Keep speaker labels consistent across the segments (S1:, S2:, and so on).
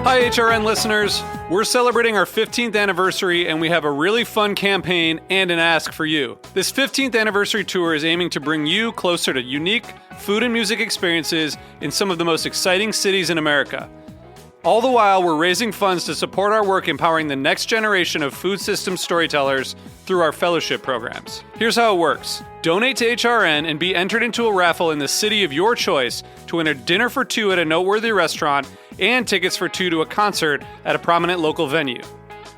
S1: Hi, HRN listeners. We're celebrating our 15th anniversary, and we have a really fun campaign and an ask for you. This 15th anniversary tour is aiming to bring you closer to unique food and music experiences in some of the most exciting cities in America. All the while, we're raising funds to support our work empowering the next generation of food systems storytellers through our fellowship programs. Here's how it works. Donate to HRN and be entered into a raffle in the city of your choice to win a dinner for two at a noteworthy restaurant and tickets for two to a concert at a prominent local venue.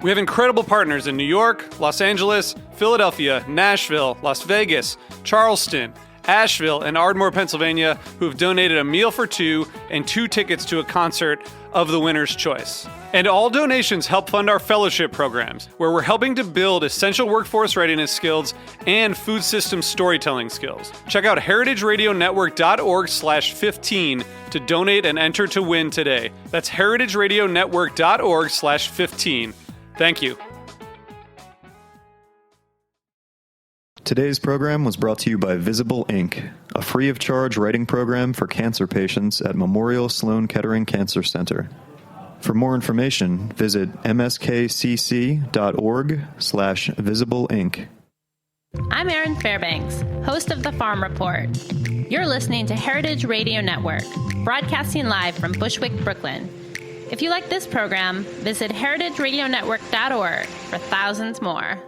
S1: We have incredible partners in New York, Los Angeles, Philadelphia, Nashville, Las Vegas, Charleston, Asheville, and Ardmore, Pennsylvania, who have donated a meal for two and two tickets to a concert of the winner's choice. And all donations help fund our fellowship programs, where we're helping to build essential workforce readiness skills and food system storytelling skills. Check out heritageradionetwork.org/15 to donate and enter to win today. That's heritageradionetwork.org/15. Thank you.
S2: Today's program was brought to you by Visible Ink, a free-of-charge writing program for cancer patients at Memorial Sloan Kettering Cancer Center. For more information, visit mskcc.org/visibleink.
S3: I'm Erin Fairbanks, host of The Farm Report. You're listening to Heritage Radio Network, broadcasting live from Bushwick, Brooklyn. If you like this program, visit heritageradionetwork.org for thousands more.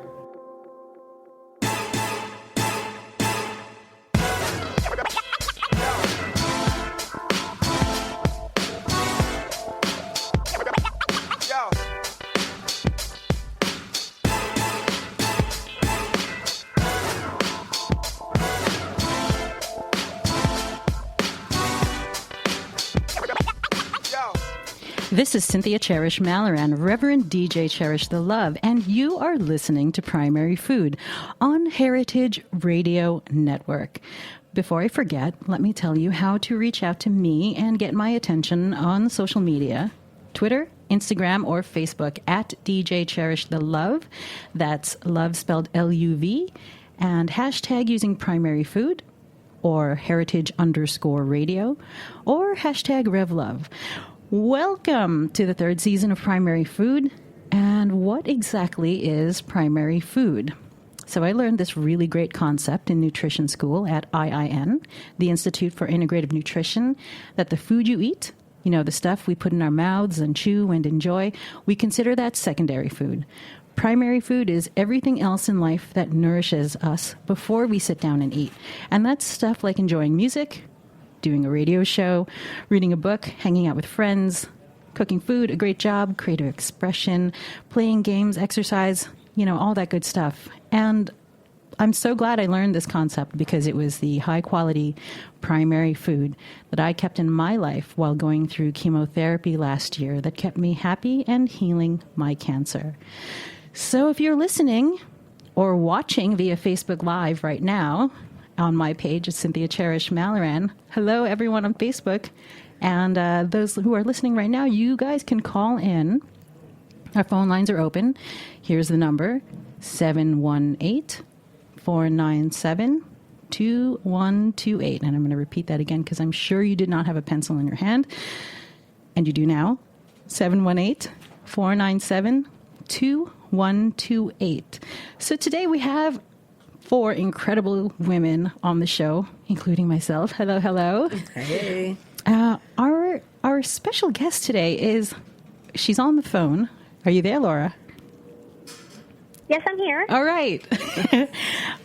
S4: This is Cynthia Cherish Malloran, Reverend DJ Cherish the Love, and you are listening to Primary Food on Heritage Radio Network. Before I forget, let me tell you how to reach out to me and get my attention on social media. Twitter, Instagram, or Facebook at DJ Cherish the Love. That's love spelled L-U-V. And hashtag using Primary Food or Heritage_Radio or hashtag RevLove. Welcome to the third season of Primary Food. And what exactly is primary food? So I learned this really great concept in nutrition school at IIN, the Institute for Integrative Nutrition, that the food you eat, you know, the stuff we put in our mouths and chew and enjoy, we consider that secondary food. Primary food is everything else in life that nourishes us before we sit down and eat. And that's stuff like enjoying music, doing a radio show, reading a book, hanging out with friends, cooking food, a great job, creative expression, playing games, exercise, you know, all that good stuff. And I'm so glad I learned this concept because it was the high-quality primary food that I kept in my life while going through chemotherapy last year that kept me happy and healing my cancer. So if you're listening or watching via Facebook Live right now, on my page is Cynthia Cherish Malloran. Hello, everyone on Facebook. And those who are listening right now, you guys can call in. Our phone lines are open. Here's the number, 718-497-2128. And I'm going to repeat that again because I'm sure you did not have a pencil in your hand. And you do now. 718-497-2128. So today we have 4 incredible women on the show, including myself. Hello, hello.
S5: Hey.
S4: Our special guest today is, she's on the phone. Are you there, Laura?
S6: Yes, I'm here.
S4: All right.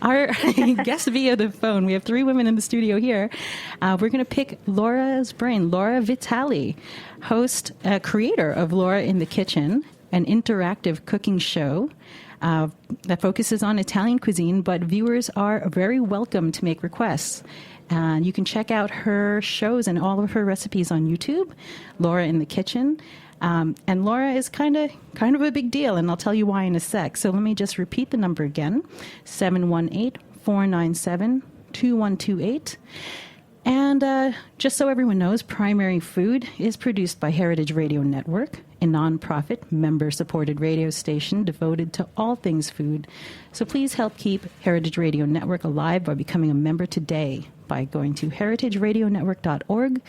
S4: Our guest via the phone. We have 3 women in the studio here. We're going to pick Laura's brain. Laura Vitale, host, creator of Laura in the Kitchen, an interactive cooking show that focuses on Italian cuisine, but viewers are very welcome to make requests. And you can check out her shows and all of her recipes on YouTube, Laura in the Kitchen. And Laura is kind of a big deal, and I'll tell you why in a sec. So let me just repeat the number again, 718-497-2128. And just so everyone knows, Primary Food is produced by Heritage Radio Network, a nonprofit, member-supported radio station devoted to all things food. So please help keep Heritage Radio Network alive by becoming a member today. by going to heritageradionetwork.org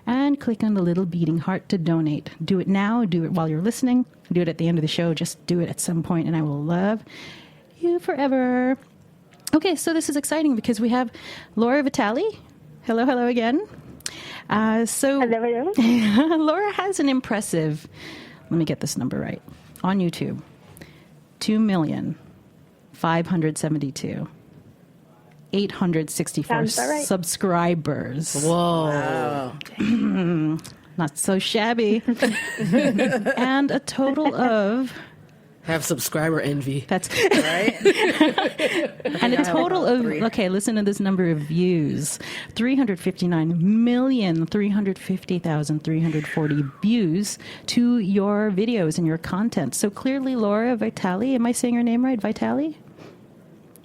S4: and click on the little beating heart to donate. Do it now. Do it while you're listening. Do it at the end of the show. Just do it at some point, and I will love you forever. Okay, so this is exciting because we have Laura Vitale. Hello, hello again.
S6: Hello.
S4: Laura has an impressive, let me get this number right, on YouTube, 2,572,864
S6: Sounds about right.
S4: subscribers.
S5: Whoa.
S4: Not so shabby. And a total of...
S5: Have subscriber envy.
S4: That's
S5: Right?
S4: and a total of, okay, listen to this number of views. 359,350,340 views to your videos and your content. So clearly, Laura Vitale, am I saying your name right? Vitale?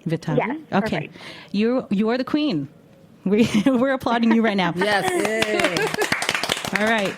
S4: Vitale?
S6: Yes,
S4: Okay.
S6: perfect.
S4: You are the queen. We're applauding you right now.
S5: Yes.
S4: All right.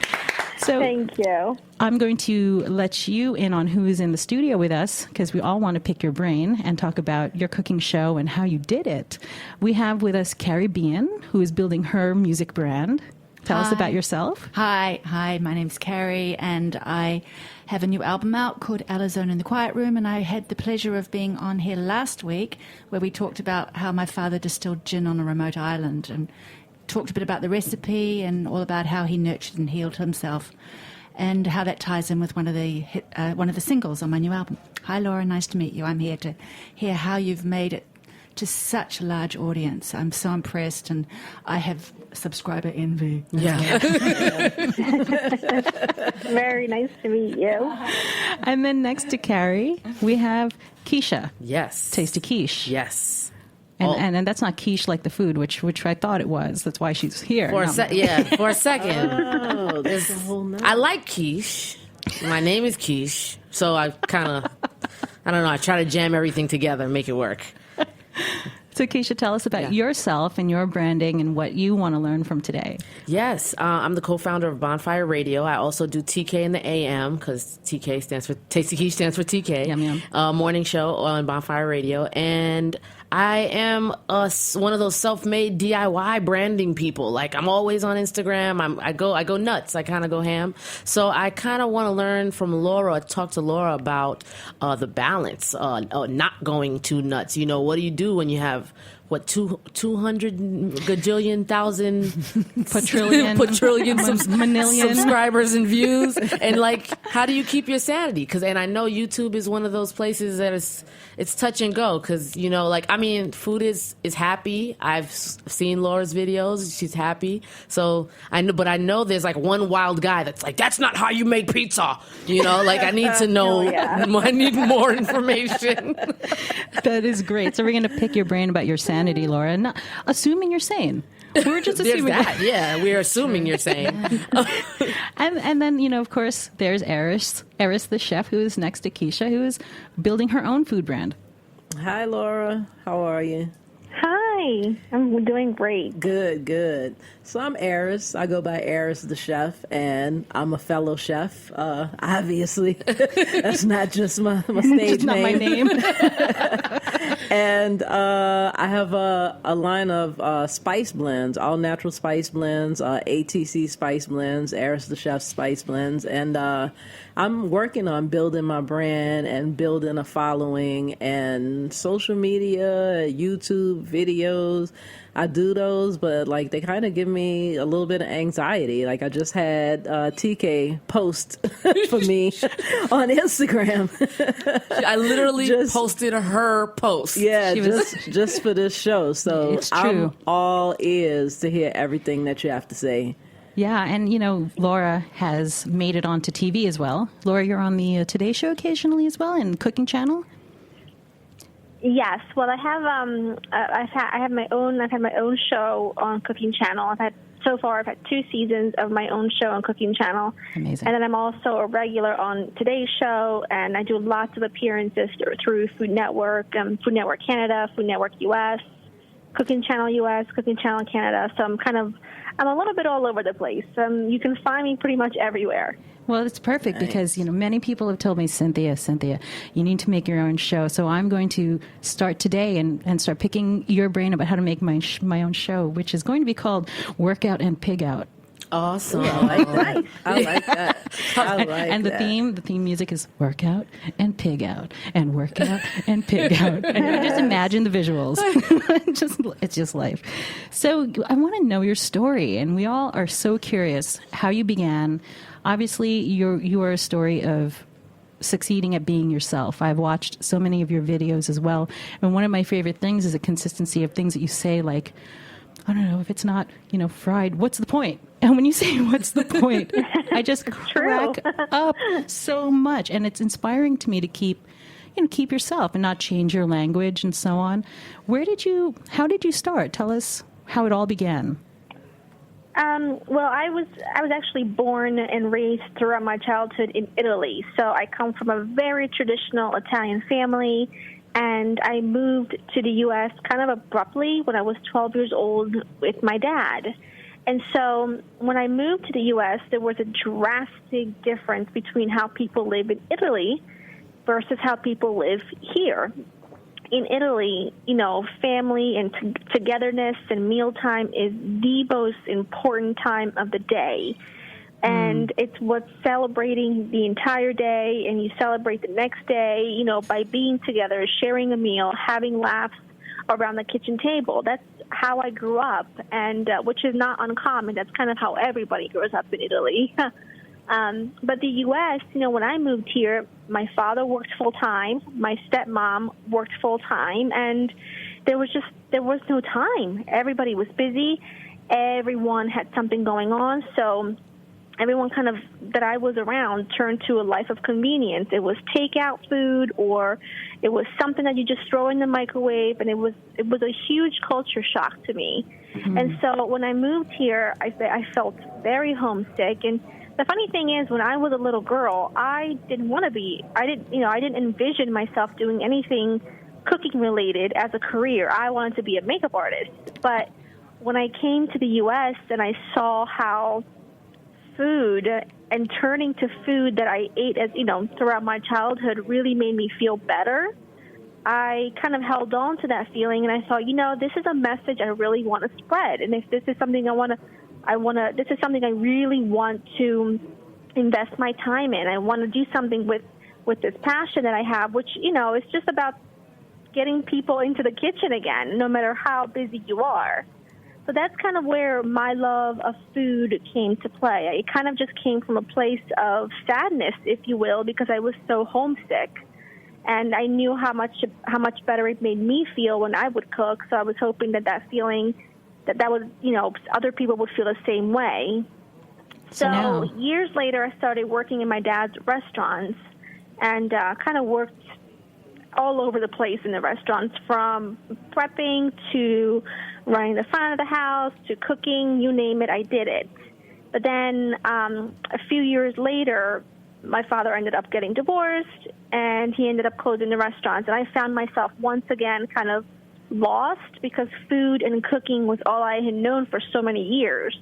S4: So
S6: Thank you.
S4: I'm going to let you in on who is in the studio with us because we all want to pick your brain and talk about your cooking show and how you did it. We have with us Carrie Bean, who is building her music brand. Tell us
S7: Hi.
S4: about yourself.
S7: Hi, my name's Carrie, and I have a new album out called Alizone in the Quiet Room, and I had the pleasure of being on here last week where we talked about how my father distilled gin on a remote island and talked a bit about the recipe and all about how he nurtured and healed himself and how that ties in with one of the singles on my new album. Hi, Laura, nice to meet you. I'm here to hear how you've made it to such a large audience. I'm so impressed, and I have subscriber envy.
S5: Yeah.
S6: Very nice to meet you.
S4: And then next to Carrie, we have Keisha,
S5: Yes.
S4: Tasty Quiche.
S5: Yes.
S4: And that's not quiche like the food, which I thought it was. That's why she's here.
S5: For a
S4: No.
S5: second.
S8: Oh, that's a whole nother.
S5: I like quiche. My name is Quiche. So I kind of, I don't know, I try to jam everything together and make it work.
S4: So Keisha, tell us about yourself and your branding and what you want to learn from today.
S5: Yes, I'm the co-founder of Bonfire Radio. I also do TK in the AM because TK stands for Tasty Quiche stands for TK.
S4: Yum, yum.
S5: Morning show on Bonfire Radio, and I am one of those self-made DIY branding people. Like I'm always on Instagram. I go nuts. I kind of go ham. So I kind of want to learn from Laura. Talk to Laura about the balance, not going too nuts. You know, what do you do when you have 200 gajillion thousand
S4: Quadrillion. Manillion.
S5: subscribers and views, and like, how do you keep your sanity? And I know YouTube is one of those places that it's touch and go. Because you know, like, I mean, food is happy. I've seen Laura's videos; she's happy. So I know there's like one wild guy that's like, that's not how you make pizza. You know, like I need to know. I need more information.
S4: That is great. So we're going to pick your brain about your sanity, Laura, not assuming you're sane. We're just
S5: There's
S4: assuming
S5: that. Yeah, we're assuming you're saying.
S4: And then, you know, of course, there's Eris the chef, who is next to Keisha, who is building her own food brand.
S8: Hi, Laura. How are you?
S6: Hi. I'm doing great.
S8: Good. So I'm Eris. I go by Eris the chef, and I'm a fellow chef. Obviously, that's not just my stage
S4: It's not my name.
S8: And I have a line of spice blends, all natural spice blends, ATC spice blends, Eris the Chef spice blends. And I'm working on building my brand and building a following and social media, YouTube videos. I do those, but like they kind of give me a little bit of anxiety. Like I just had TK post for me on Instagram.
S5: I literally posted her post.
S8: Yeah,
S4: She was-
S8: just for this show. So
S4: It's true.
S8: I'm all ears to hear everything that you have to say.
S4: Yeah, and, you know, Laura has made it onto TV as well. Laura, you're on the Today Show occasionally as well, and Cooking Channel.
S6: Yes. Well, I've had my own show on Cooking Channel. I've had 2 seasons of my own show on Cooking Channel.
S4: Amazing.
S6: And then I'm also a regular on Today's Show, and I do lots of appearances through Food Network, Food Network Canada, Food Network US, Cooking Channel US, Cooking Channel Canada. So I'm a little bit all over the place. You can find me pretty much everywhere.
S4: Well, it's perfect because, many people have told me, Cynthia, you need to make your own show. So I'm going to start today and start picking your brain about how to make my own show, which is going to be called Workout and Pig Out.
S5: Awesome.
S8: I like that.
S4: And the theme music is workout and pig out and workout and pig out. And you just imagine the visuals. It's just life. So I want to know your story, and we all are so curious how you began. Obviously, you are a story of succeeding at being yourself. I've watched so many of your videos as well, and one of my favorite things is the consistency of things that you say, like, I don't know, if it's not, fried, what's the point? And when you say, what's the point, I just crack up so much. And it's inspiring to me to keep yourself and not change your language and so on. How did you start? Tell us how it all began.
S6: Well, I was actually born and raised throughout my childhood in Italy. So I come from a very traditional Italian family. And I moved to the U.S. kind of abruptly when I was 12 years old with my dad. And so when I moved to the U.S., there was a drastic difference between how people live in Italy versus how people live here. In Italy, family and togetherness and mealtime is the most important time of the day. And it's what's celebrating the entire day, and you celebrate the next day, by being together, sharing a meal, having laughs around the kitchen table. That's how I grew up, and which is not uncommon. That's kind of how everybody grows up in Italy. But the U.S., when I moved here, my father worked full-time, my stepmom worked full-time, and there was no time. Everybody was busy. Everyone had something going on, so everyone kind of that I was around turned to a life of convenience. It was takeout food, or it was something that you just throw in the microwave, and it was a huge culture shock to me. Mm-hmm. And so when I moved here, I felt very homesick. And the funny thing is, when I was a little girl, I didn't envision myself doing anything cooking related as a career. I wanted to be a makeup artist. But when I came to the U.S. and I saw how food and turning to food that I ate throughout my childhood really made me feel better, I kind of held on to that feeling, and I thought, this is a message I really want to spread. And if this is something this is something I really want to invest my time in. I want to do something with this passion that I have, which, is just about getting people into the kitchen again, no matter how busy you are. So that's kind of where my love of food came to play. It kind of just came from a place of sadness, if you will, because I was so homesick. And I knew how much better it made me feel when I would cook. So I was hoping that feeling, that would, other people would feel the same way. So years later, I started working in my dad's restaurants and kind of worked all over the place in the restaurants, from prepping to running the front of the house to cooking, you name it, I did it. But then a few years later, my father ended up getting divorced, and he ended up closing the restaurants. And I found myself once again kind of lost, because food and cooking was all I had known for so many years.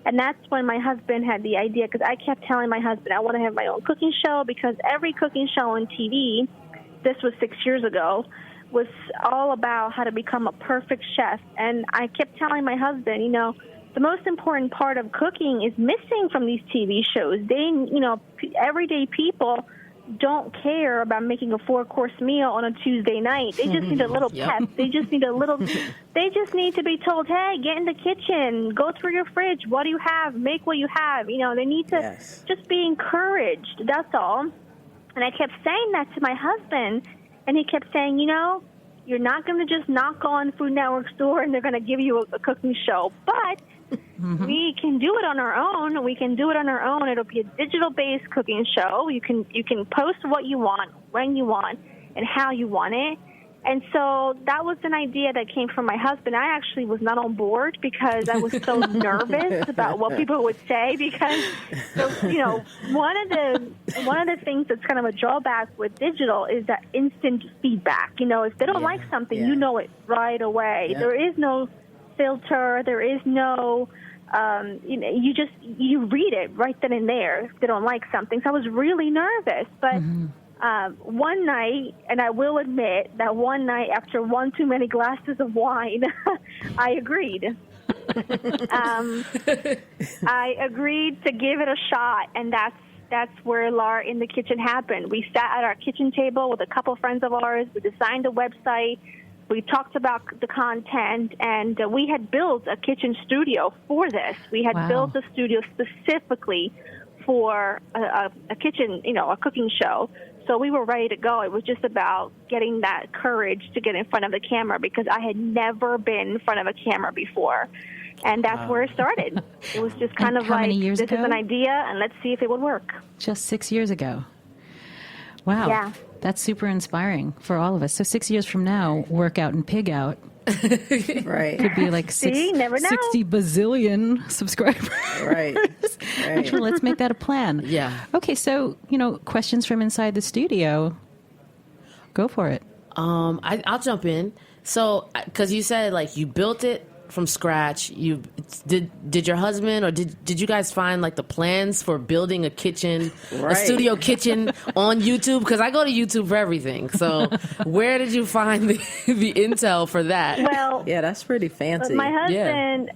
S6: And that's when my husband had the idea, because I kept telling my husband I want to have my own cooking show, because every cooking show on TV, this was 6 years ago, was all about how to become a perfect chef. And I kept telling my husband, the most important part of cooking is missing from these TV shows. Everyday people don't care about making a 4-course meal on a Tuesday night. They just need a little pep. They just need to be told, hey, get in the kitchen, go through your fridge. What do you have? Make what you have. They need to just be encouraged. That's all. And I kept saying that to my husband, and he kept saying, you're not going to just knock on Food Network's door and they're going to give you a cooking show. But we can do it on our own. We can do it on our own. It'll be a digital-based cooking show. You can post what you want, when you want, and how you want it. And so that was an idea that came from my husband. I actually was not on board because I was so nervous about what people would say. Because, one of the things that's kind of a drawback with digital is that instant feedback. If they don't like something, you know it right away. Yeah. There is no filter. There is no. You read it right then and there if they don't like something. So I was really nervous, but. One night, and I will admit that one night after one too many glasses of wine, I agreed. I agreed to give it a shot, and that's where Lara in the Kitchen happened. We sat at our kitchen table with a couple friends of ours. We designed a website. We talked about the content, and we had built a kitchen studio for this. We had built a studio specifically for a kitchen, a cooking show. So we were ready to go. It was just about getting that courage to get in front of the camera because I had never been in front of a camera before. And that's where it started. It was just kind of
S4: how
S6: like,
S4: many years
S6: this
S4: ago?
S6: is an idea, and let's see if it would work.
S4: Just 6 years ago. Wow.
S6: Yeah.
S4: That's super inspiring for all of us. So 6 years from now, work out and pig out.
S8: Right.
S4: Could be like
S6: never know.
S4: 60 bazillion subscribers.
S8: Right.
S4: Actually, let's make that a plan.
S5: Yeah.
S4: Okay, so, questions from inside the studio. Go for it.
S5: I'll jump in. So, because you said, you built it from scratch. You did your husband or did you guys find the plans for building a kitchen, a studio kitchen on YouTube? Because I go to YouTube for everything. So where did you find the intel for that?
S6: Well,
S8: yeah, that's pretty fancy.
S6: My husband,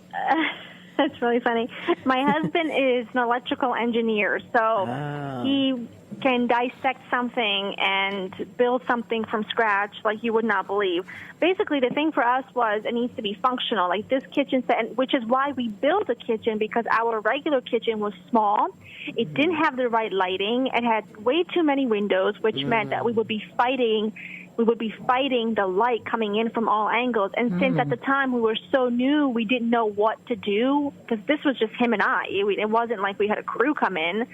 S6: that's really funny. My husband is an electrical engineer, so he can dissect something and build something from scratch like you would not believe. Basically, the thing for us was it needs to be functional, like this kitchen set, which is why we built a kitchen, because our regular kitchen was small. It didn't have the right lighting. It had way too many windows, which meant that we would be fighting the light coming in from all angles. And since at the time we were so new, we didn't know what to do, because this was just him and I. It wasn't like we had a crew come in.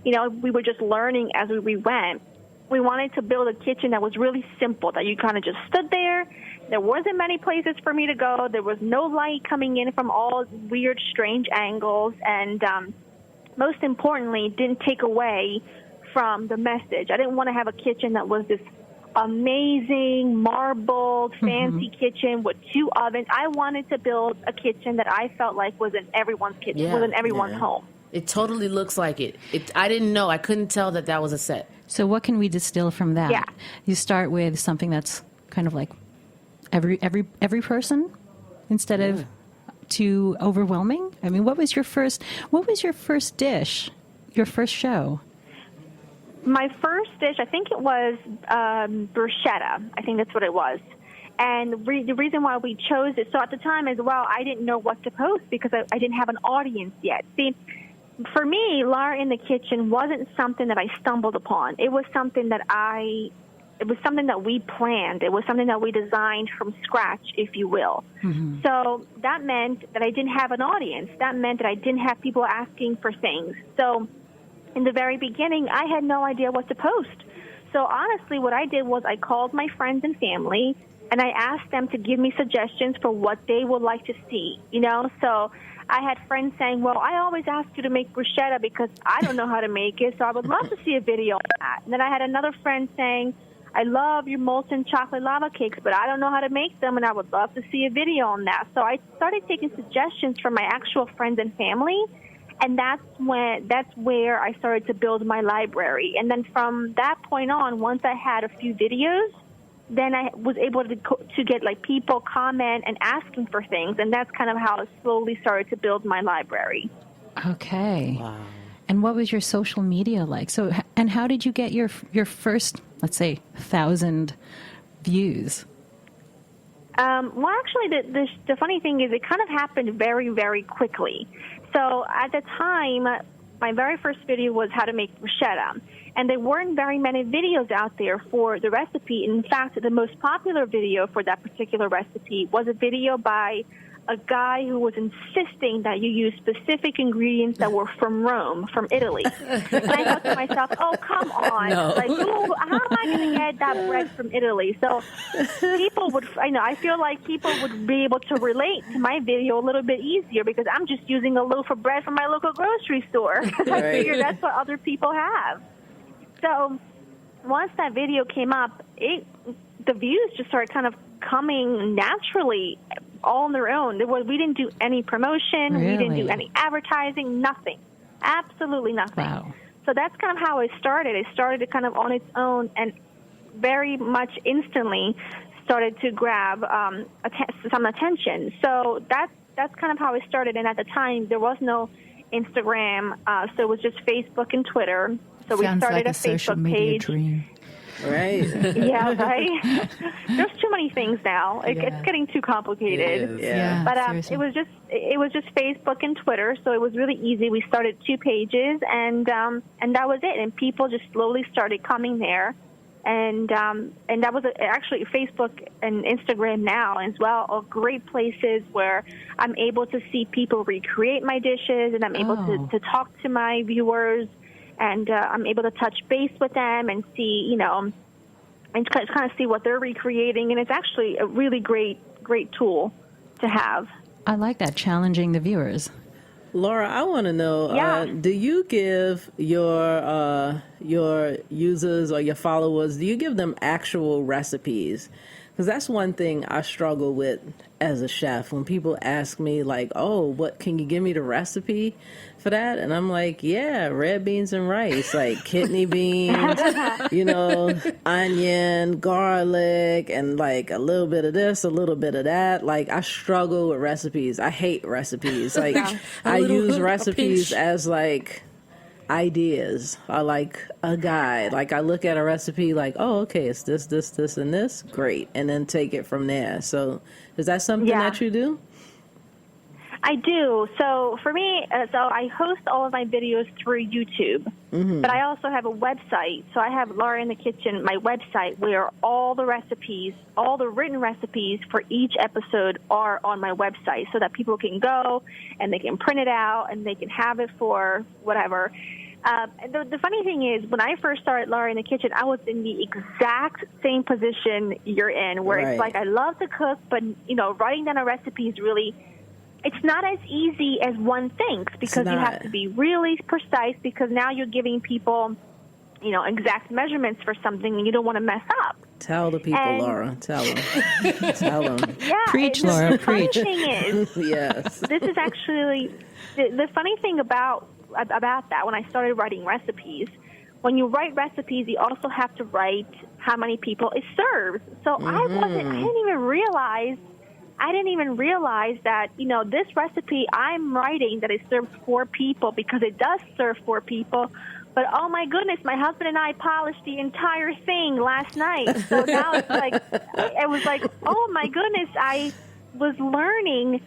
S6: We were just learning as we went. We wanted to build a kitchen that was really simple, that you kind of just stood there. There wasn't many places for me to go. There was no light coming in from all weird, strange angles. And most importantly, didn't take away from the message. I didn't want to have a kitchen that was this amazing, marbled, fancy kitchen with 2 ovens. I wanted to build a kitchen that I felt like was in everyone's kitchen, was in everyone's home.
S5: It totally looks like it. I didn't know. I couldn't tell that was a set.
S4: So what can we distill from that?
S6: Yeah.
S4: You start with something that's kind of like every person instead of too overwhelming. I mean, what was your first dish, your first show?
S6: My first dish, I think it was bruschetta. I think that's what it was. And the reason why we chose it, so at the time as well, I didn't know what to post because I didn't have an audience yet. See, for me, Lara in the Kitchen wasn't something that I stumbled upon. It was something that we planned. It was something that we designed from scratch, if you will. Mm-hmm. So that meant that I didn't have an audience. That meant that I didn't have people asking for things. So in the very beginning, I had no idea what to post. So honestly, what I did was I called my friends and family, and I asked them to give me suggestions for what they would like to see, So I had friends saying, well, I always ask you to make bruschetta because I don't know how to make it, so I would love to see a video on that. And then I had another friend saying, I love your molten chocolate lava cakes, but I don't know how to make them, and I would love to see a video on that. So I started taking suggestions from my actual friends and family, and that's where I started to build my library. And then from that point on, once I had a few videos, then I was able to get people comment and asking for things, and that's kind of how I slowly started to build my library.
S4: Okay. Wow. And what was your social media like? So, and how did you get your first, let's say, 1,000 views?
S6: Well, actually, the funny thing is it kind of happened very, very quickly. So at the time, my very first video was how to make bruschetta. And there weren't very many videos out there for the recipe. In fact, the most popular video for that particular recipe was a video by a guy who was insisting that you use specific ingredients that were from Rome, from Italy. And I thought to myself, oh, come on.
S8: No.
S6: Like, how am I going to get that bread from Italy? So people would, I feel like people would be able to relate to my video a little bit easier because I'm just using a loaf of bread from my local grocery store. I figure that's what other people have. So once that video came up, the views just started kind of coming naturally all on their own. We didn't do any promotion.
S4: Really?
S6: We didn't do any advertising, nothing. Absolutely nothing.
S4: Wow.
S6: So that's kind of how it started. It started kind of on its own and very much instantly started to grab some attention. So that's kind of how it started. And at the time, there was no Instagram, so it was just Facebook and Twitter. So we
S7: Sounds
S6: started
S7: like
S6: a
S7: a social
S6: Facebook
S7: media
S6: page.
S7: dream.
S8: Right.
S6: Yeah, right. There's too many things now. It's getting too complicated.
S8: Yeah.
S6: But
S7: seriously.
S6: it was just Facebook and Twitter, so it was really easy. We started 2 pages, and that was it. And people just slowly started coming there, and that was actually Facebook and Instagram now as well are great places where I'm able to see people recreate my dishes, and I'm able to talk to my viewers. And I'm able to touch base with them and see, and kind of see what they're recreating. And it's actually a really great tool to have.
S4: I like that, challenging the viewers.
S8: Laura, I want to know, do you give your users or your followers, do you give them actual recipes? Because that's one thing I struggle with as a chef. When people ask me, like, oh, can you give me the recipe for that? And I'm like, yeah, red beans and rice, like kidney beans, onion, garlic, and like a little bit of this, a little bit of that. Like, I struggle with recipes. I hate recipes. Like, I use recipes as like ideas or like a guide. Like, I look at a recipe like, oh, okay, it's this, this, this, and this. Great. And then take it from there. So is that something that you do?
S6: I do. So for me, so I host all of my videos through YouTube, but I also have a website. So I have Laura in the Kitchen, my website, where all the recipes, all the written recipes for each episode are on my website so that people can go and they can print it out and they can have it for whatever. The funny thing is, when I first started Laura in the Kitchen, I was in the exact same position you're in, where it's like I love to cook, but, writing down a recipe is really... It's not as easy as one thinks because you have to be really precise because now you're giving people, exact measurements for something and you don't want to mess up.
S8: Tell the people, Laura. Tell them. Tell them.
S6: Yeah,
S4: Preach, Laura,
S6: the
S4: preach.
S6: funny thing is,
S8: Yes.
S6: this is actually the funny thing about that when I started writing recipes. When you write recipes, you also have to write how many people it serves. So I didn't even realize that, this recipe I'm writing that it serves 4 people because it does serve 4 people. But, oh, my goodness, my husband and I polished the entire thing last night. So now it was like, oh, my goodness, I was learning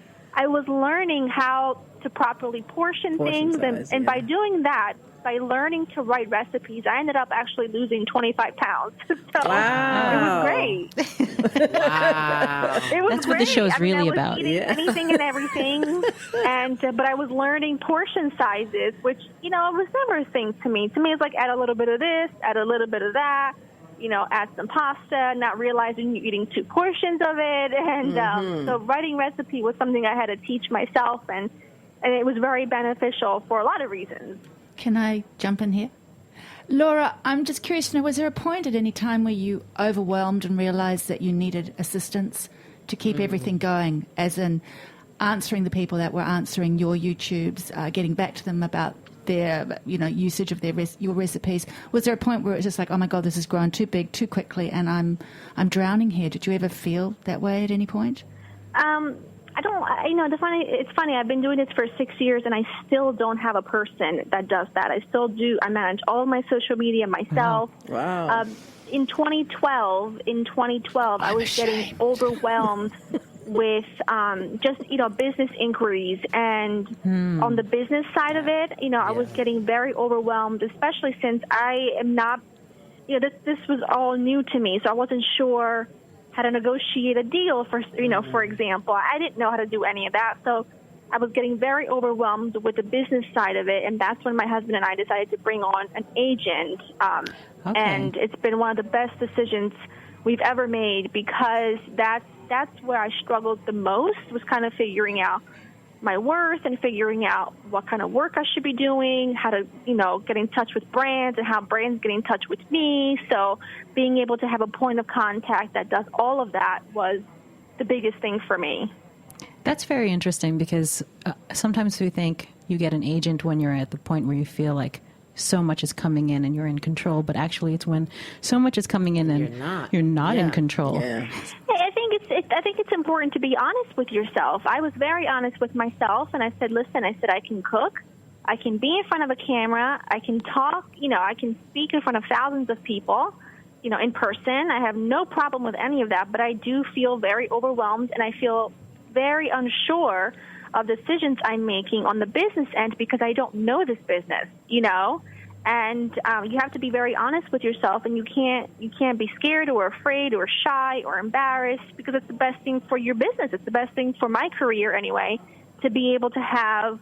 S6: how to properly portion things. And by doing that, by learning to write recipes, I ended up actually losing 25 pounds. So it was great.
S5: Wow.
S6: It was
S4: That's what the show's really about.
S6: Eating anything and everything, but I was learning portion sizes, which it was never a thing to me. To me, it's like add a little bit of this, add a little bit of that. Add some pasta, not realizing you're eating 2 portions of it, and so writing recipe was something I had to teach myself, and it was very beneficial for a lot of reasons.
S7: Can I jump in here? Laura, I'm just curious to know, was there a point at any time where you overwhelmed and realized that you needed assistance to keep everything going, as in answering the people that were answering your YouTubes, getting back to them about their usage of your recipes? Was there a point where it was just like, oh my God, this has grown too big too quickly and I'm drowning here? Did you ever feel that way at any point?
S6: I don't, it's funny, I've been doing this for 6 years and I still don't have a person that does that. I manage all of my social media myself.
S8: Wow.
S6: In 2012, I was getting overwhelmed with business inquiries, and on the business side of it, I was getting very overwhelmed, especially since I am not, this was all new to me, so I wasn't sure how to negotiate a deal for example. I didn't know how to do any of that. So I was getting very overwhelmed with the business side of it. And that's when my husband and I decided to bring on an agent. And it's been one of the best decisions we've ever made, because that's where I struggled the most, was kind of figuring out my worth and figuring out what kind of work I should be doing, how to, get in touch with brands and how brands get in touch with me. So being able to have a point of contact that does all of that was the biggest thing for me.
S4: That's very interesting, because sometimes we think you get an agent when you're at the point where you feel like so much is coming in and you're in control, but actually it's when so much is coming in and you're not in control.
S6: Yeah. I think it's important to be honest with yourself. I was very honest with myself, and I said, listen, I can cook, I can be in front of a camera, I can talk, I can speak in front of thousands of people, in person. I have no problem with any of that, but I do feel very overwhelmed, and I feel very unsure of decisions I'm making on the business end, because I don't know this business, and you have to be very honest with yourself, and you can't be scared or afraid or shy or embarrassed, because it's the best thing for your business. It's the best thing for my career anyway, to be able to have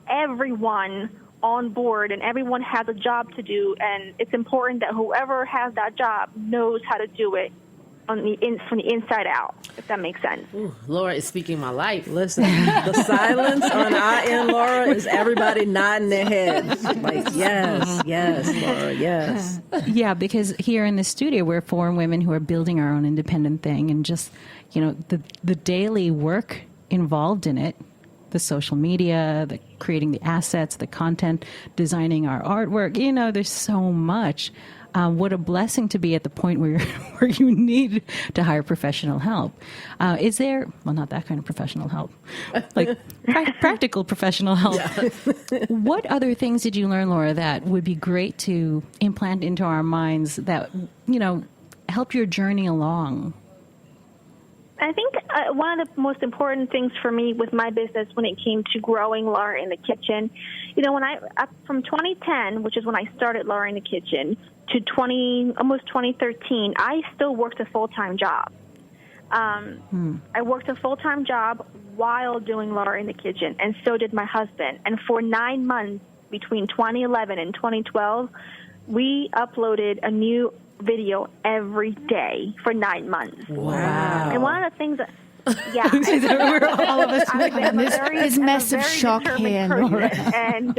S6: everyone on board and everyone has a job to do, and it's important that whoever has that job knows how to do it from the inside out, if that makes sense.
S5: Ooh, Laura is speaking my life.
S8: Listen, the silence on our end, Laura, is everybody nodding their heads. Like, yes, Laura, yes.
S4: Yeah, because here in the studio, we're 4 women who are building our own independent thing, and just, the daily work involved in it, the social media, the creating the assets, the content, designing our artwork, there's so much. What a blessing to be at the point where you need to hire professional help. Is there, not that kind of professional help, like practical professional help. Yeah. What other things did you learn, Laura, that would be great to implant into our minds that, help your journey along?
S6: I think one of the most important things for me with my business when it came to growing Laura in the Kitchen, from 2010, which is when I started Laura in the Kitchen, to almost 2013, I still worked a full-time job. I worked a full-time job while doing Laura in the Kitchen, and so did my husband. And for 9 months between 2011 and 2012, we uploaded a new video every day for 9 months.
S7: Wow.
S6: And one of the things that,
S7: we're all of us there's massive shock here, Laura.
S6: And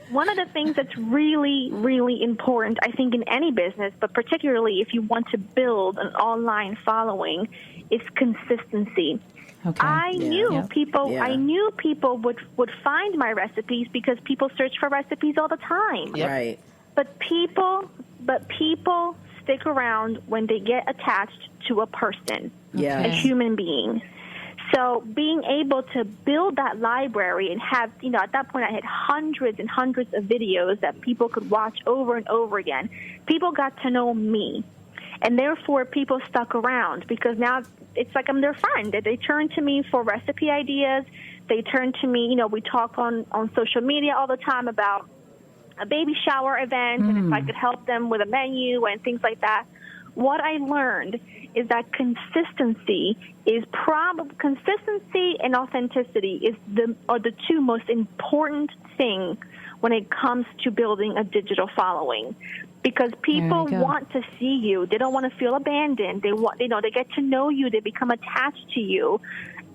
S6: one of the things that's really, really important, I think, in any business, but particularly if you want to build an online following, is consistency.
S4: Okay.
S6: I knew people would find my recipes because people search for recipes all the time.
S8: Yep. Right.
S6: But people stick around when they get attached to a person, a human being. So being able to build that library and have, at that point I had hundreds and hundreds of videos that people could watch over and over again. People got to know me. And therefore people stuck around, because now it's like I'm their friend. They turn to me for recipe ideas. They turn to me, we talk on social media all the time about a baby shower event, and if I could help them with a menu and things like that. What I learned is that consistency and authenticity are the 2 most important things when it comes to building a digital following, because people want to see you. They don't want to feel abandoned. They get to know you. They become attached to you,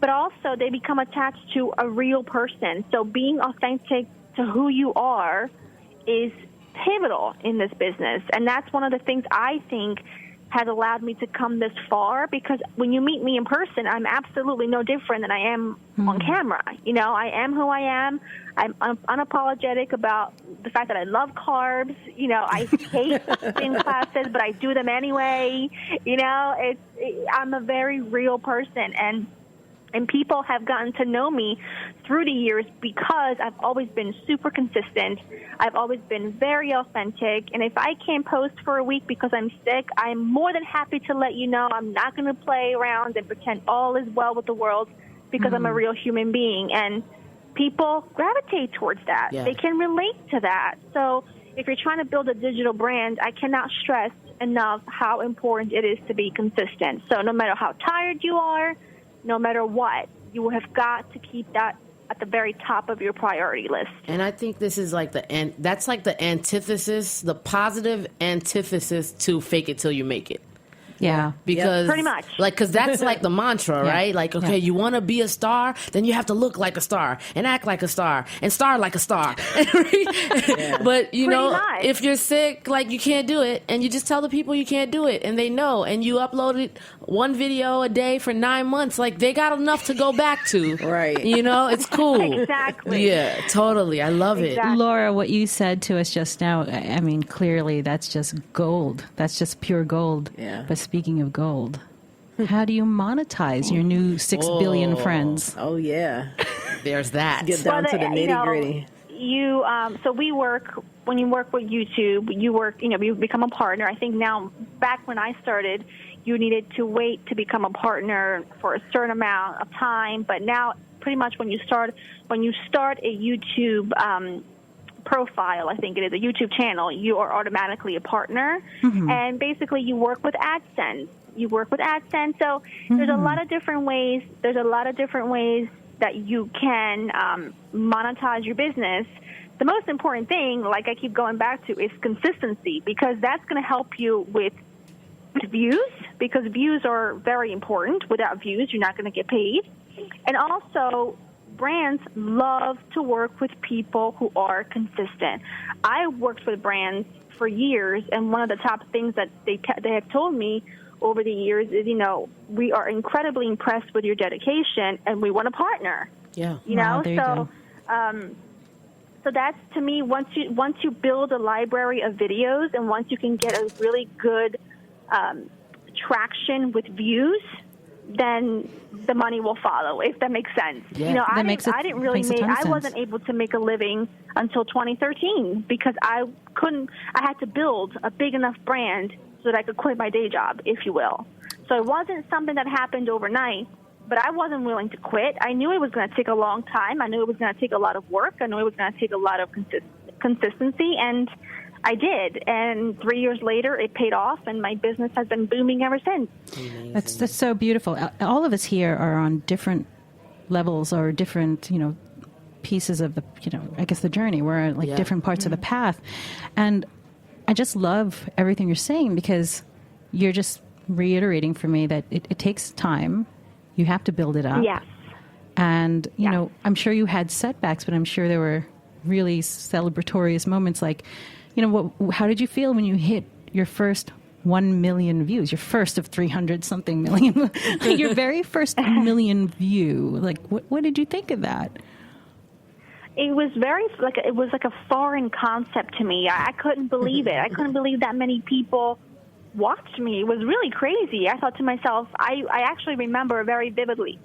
S6: but also they become attached to a real person. So being authentic to who you are is pivotal in this business. And that's one of the things I think has allowed me to come this far, because when you meet me in person, I'm absolutely no different than I am on camera. I am who I am. I'm unapologetic about the fact that I love carbs. I hate spin classes, but I do them anyway. I'm a very real person, and people have gotten to know me through the years because I've always been super consistent. I've always been very authentic. And if I can't post for a week because I'm sick, I'm more than happy to let you know. I'm not going to play around and pretend all is well with the world, because I'm a real human being. And people gravitate towards that. Yeah. They can relate to that. So if you're trying to build a digital brand, I cannot stress enough how important it is to be consistent. So no matter how tired you are, no matter what, you have got to keep that at the very top of your priority list.
S5: And I think this is like that's like the antithesis, the positive antithesis to fake it till you make it.
S4: Yeah.
S5: Because
S6: pretty much.
S5: Like, because that's like the mantra, right? Like, okay, you want to be a star, then you have to look like a star and act like a star and star like a star. But, you know,
S6: much.
S5: if you're sick, like, you can't do it, and you just tell the people you can't do it, and they know, and you uploaded one video a day for 9 months, like, they got enough to go back to.
S8: Right.
S5: You know, it's cool.
S6: Exactly.
S5: Yeah, totally. I love it.
S6: Exactly.
S4: Laura, what you said to us just now, I mean, clearly that's just gold. That's just pure gold.
S8: Yeah.
S4: But speaking of gold, how do you monetize your new 6 billion friends?
S8: Oh, yeah.
S5: There's that.
S8: Get down to the nitty gritty.
S6: So we work, when you work with YouTube, you become a partner. I think now, back when I started, you needed to wait to become a partner for a certain amount of time. But now, pretty much when you start a YouTube profile, I think it is a YouTube channel, you are automatically a partner. And basically you work with AdSense. So there's a lot of different ways. There's a lot of different ways that you can monetize your business. The most important thing, like I keep going back to, is consistency, because that's going to help you with views, because views are very important. Without views, you're not going to get paid. And also, brands love to work with people who are consistent. I worked with brands for years, and one of the top things that they have told me over the years is, we are incredibly impressed with your dedication, and we want to partner.
S5: Yeah.
S6: So that's, to me, once you build a library of videos, and once you can get a really good traction with views, then the money will follow, if that makes sense.
S5: Yeah.
S6: I wasn't able to make a living until 2013 because I had to build a big enough brand so that I could quit my day job, if you will. So it wasn't something that happened overnight, but I wasn't willing to quit. I knew it was going to take a long time. I knew it was going to take a lot of work. I knew it was going to take a lot of consistency, and I did. And 3 years later, it paid off, and my business has been booming ever since.
S4: That's so beautiful. All of us here are on different levels or different, pieces of the, I guess the journey. We're at different parts of the path. And I just love everything you're saying, because you're just reiterating for me that it takes time. You have to build it up.
S6: Yes.
S4: And, I'm sure you had setbacks, but I'm sure there were really celebratorious moments. Like, how did you feel when you hit your first 1 million views, your first of 300-something million, your very first million view? Like, what did you think of that?
S6: It was it was like a foreign concept to me. I couldn't believe it. I couldn't believe that many people watched me. It was really crazy. I thought to myself, I actually remember very vividly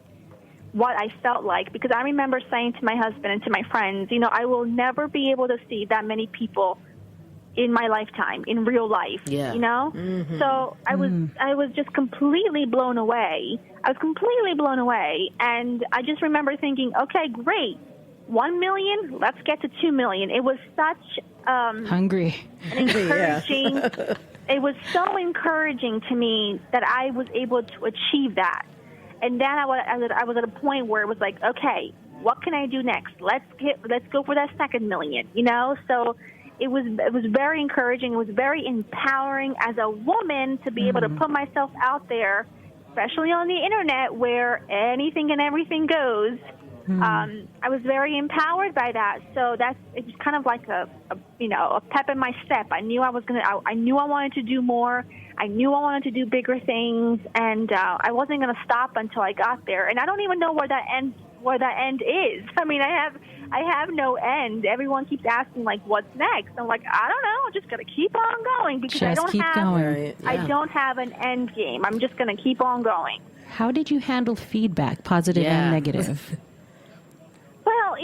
S6: what I felt like, because I remember saying to my husband and to my friends, I will never be able to see that many people in my lifetime, in real life, So I was just completely blown away. And I just remember thinking, okay, great. 1 million, let's get to 2 million. It was such
S4: hungry,
S6: an encouraging. It was so encouraging to me that I was able to achieve that. And then I was at a point where it was like, okay, what can I do next? Let's go for that 2nd million. So it was very encouraging. It was very empowering as a woman to be able to put myself out there, especially on the internet where anything and everything goes. I was very empowered by that. So it was kind of like a pep in my step. I knew I wanted to do more. I knew I wanted to do bigger things, and I wasn't going to stop until I got there. And I don't even know where that end is. I mean, I have no end. Everyone keeps asking, like, what's next? I'm like, I don't know. I'm just going to keep on going, because I don't have an end game. I'm just going to keep on going.
S4: How did you handle feedback, positive and negative?
S6: Well,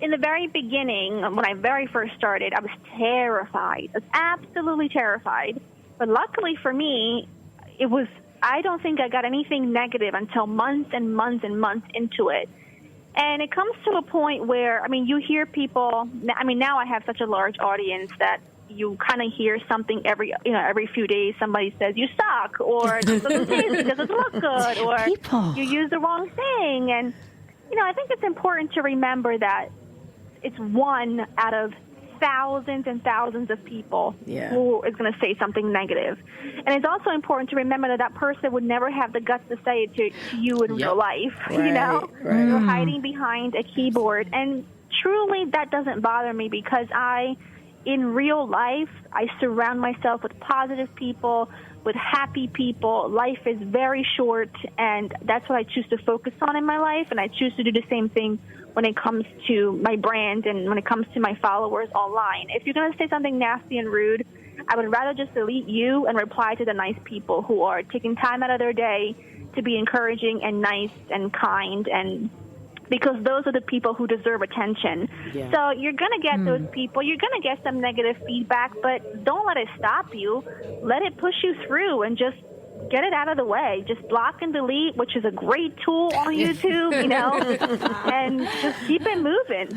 S6: in the very beginning, when I very first started, I was terrified. I was absolutely terrified. But luckily for me, I don't think I got anything negative until months and months and months into it. And it comes to a point where, I mean, you hear people, I mean, now I have such a large audience that you kind of hear something every few days. Somebody says you suck, or this doesn't taste, it doesn't look good, or
S4: People.
S6: you use the wrong thing. And, I think it's important to remember that it's one out of thousands and thousands of people who is going to say something negative. And it's also important to remember that that person would never have the guts to say it to you in real life.
S8: Right.
S6: You're hiding behind a keyboard. And truly, that doesn't bother me because in real life, I surround myself with positive people, with happy people. Life is very short, and that's what I choose to focus on in my life, and I choose to do the same thing when it comes to my brand and when it comes to my followers online. If you're going to say something nasty and rude, I would rather just delete you and reply to the nice people who are taking time out of their day to be encouraging and nice and kind, and because those are the people who deserve attention. Yeah. So you're going to get those people. You're going to get some negative feedback, but don't let it stop you. Let it push you through and just get it out of the way. Just block and delete, which is a great tool on YouTube, and just keep it moving.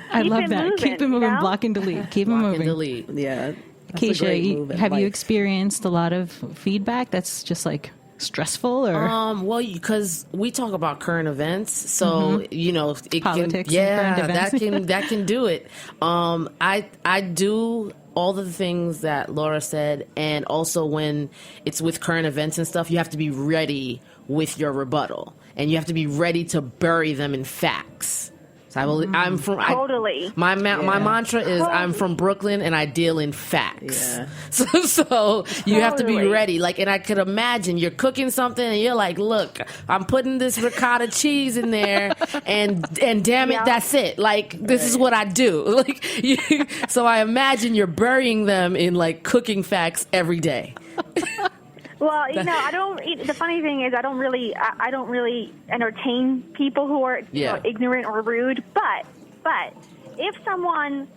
S4: I love that. Keep it moving, block and delete. Keep it moving.
S5: And delete.
S8: Yeah.
S4: Keisha, have you experienced a lot of feedback that's just like stressful, or
S5: well, because we talk about current events, so it
S4: politics,
S5: that can do it. I do all of the things that Laura said, and also when it's with current events and stuff, you have to be ready with your rebuttal, and you have to be ready to bury them in facts. So I'm from
S6: totally.
S5: My mantra is I'm from Brooklyn and I deal in facts.
S8: Yeah.
S5: So you have to be ready. Like, and I could imagine you're cooking something and you're like, look, I'm putting this ricotta cheese in there, and damn it, that's it. Like, this is what I do. Like, so I imagine you're burying them in like cooking facts every day.
S6: Well, I don't. The funny thing is, I don't really entertain people who are ignorant or rude. But if someone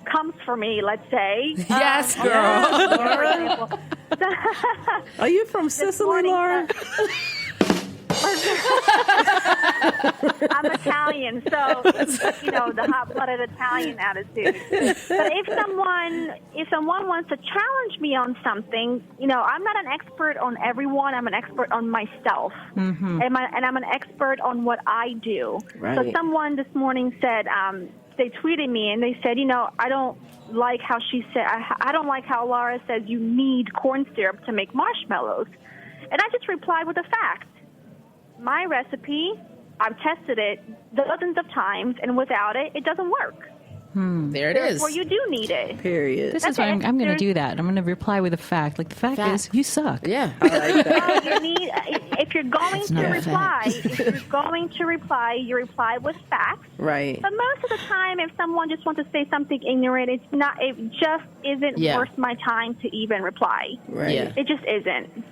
S6: comes for me, let's say,
S5: yes, girl.
S8: Are you from Sicily, Laura?
S6: I'm Italian, so the hot-blooded Italian attitude. But if someone wants to challenge me on something, I'm not an expert on everyone. I'm an expert on myself, and I'm an expert on what I do.
S8: Right.
S6: So someone this morning said they tweeted me and they said, I don't like how she said I don't like how Laura says you need corn syrup to make marshmallows, and I just replied with a fact. My recipe, I've tested it dozens of times, and without it, it doesn't work.
S5: There it is.
S6: Therefore, you do need it.
S8: Period.
S4: this is why I'm going to do that. I'm going to reply with a fact. Like, the fact is, you suck.
S5: Yeah.
S8: I like that.
S6: If you're going to reply, you reply with facts.
S8: Right.
S6: But most of the time, if someone just wants to say something ignorant, it just isn't worth my time to even reply.
S8: Right.
S5: Yeah.
S6: It just isn't.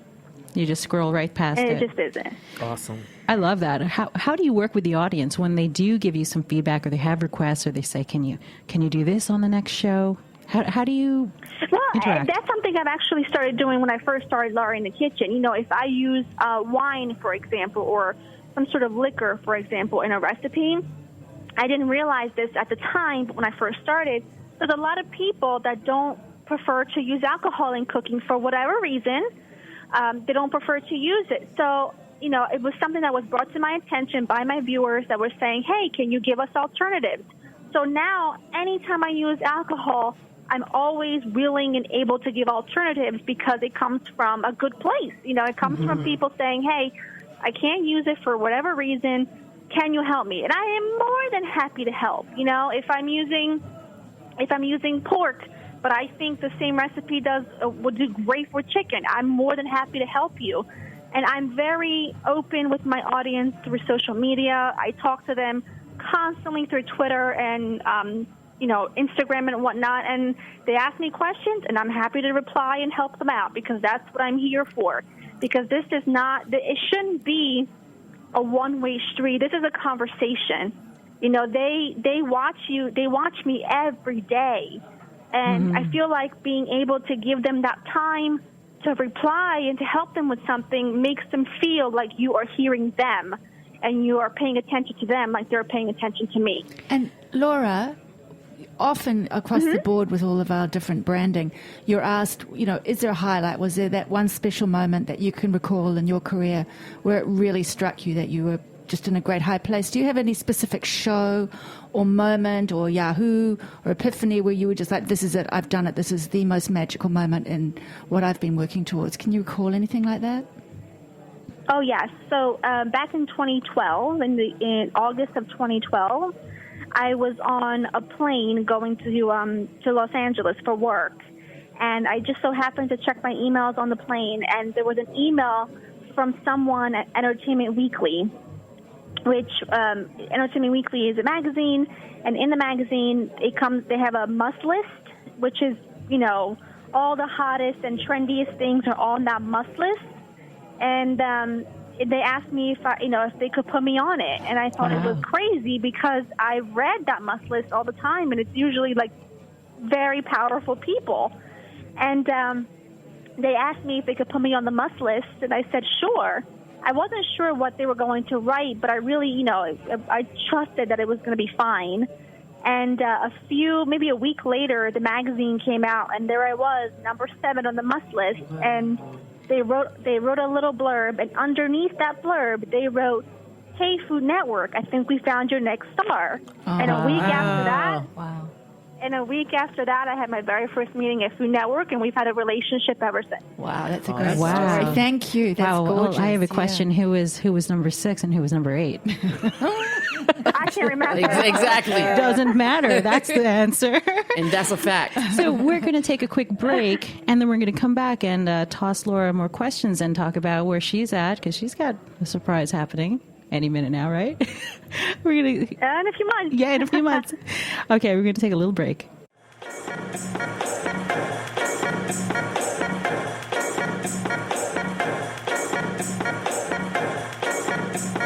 S4: You just scroll right past
S6: And
S4: it.
S6: it just isn't.
S5: Awesome.
S4: I love that. How do you work with the audience when they do give you some feedback, or they have requests, or they say, can you do this on the next show? How do you interact?
S6: That's something I've actually started doing when I first started Laura in the Kitchen. If I use wine, for example, or some sort of liquor, for example, in a recipe, I didn't realize this at the time, but when I first started, there's a lot of people that don't prefer to use alcohol in cooking for whatever reason. They don't prefer to use it. So, it was something that was brought to my attention by my viewers that were saying, hey, can you give us alternatives? So now, anytime I use alcohol, I'm always willing and able to give alternatives because it comes from a good place. It comes from people saying, hey, I can't use it for whatever reason. Can you help me? And I am more than happy to help. If I'm using pork, but I think the same recipe would do great for chicken, I'm more than happy to help you. And I'm very open with my audience through social media. I talk to them constantly through Twitter and, Instagram and whatnot. And they ask me questions, and I'm happy to reply and help them out because that's what I'm here for. Because it shouldn't be a one-way street. This is a conversation. They watch me every day. And I feel like being able to give them that time to reply and to help them with something makes them feel like you are hearing them. and you are paying attention to them like they're paying attention to me.
S7: And Laura, often across the board with all of our different branding, you're asked, is there a highlight? Was there that one special moment that you can recall in your career where it really struck you that you were just in a great high place? Do you have any specific show or moment or Yahoo or epiphany where you were just like, this is it, I've done it, this is the most magical moment in what I've been working towards? Can you recall anything like that?
S6: Oh, yes. So back in 2012, in August of 2012, I was on a plane going to Los Angeles for work. And I just so happened to check my emails on the plane, and there was an email from someone at Entertainment Weekly, which Entertainment Weekly is a magazine, and in the magazine they have a must list, which is, all the hottest and trendiest things are on that must list. And they asked me if they could put me on it, and I thought it was crazy because I read that must list all the time, and it's usually like very powerful people. And they asked me if they could put me on the must list, and I said sure. I wasn't sure what they were going to write, but I really, I trusted that it was going to be fine. And maybe a week later, the magazine came out, and there I was, number 7 on the must list, and they wrote a little blurb, and underneath that blurb, they wrote, "Hey, Food Network, I think we found your next star." And a week after that, I had my very first meeting at Food Network, and we've had a relationship ever since.
S7: Wow, that's a great story. Thank you. That's gorgeous.
S4: Well, I have a question. Who was number 6 and who was number 8?
S6: I can't remember.
S5: Exactly.
S4: Doesn't matter. That's the answer.
S5: And that's a fact.
S4: So we're going to take a quick break, and then we're going to come back and toss Laura more questions and talk about where she's at, because she's got a surprise happening any minute now, right? We're going to...
S6: In a few months.
S4: Yeah, in a few months. Okay, we're going to take a little break.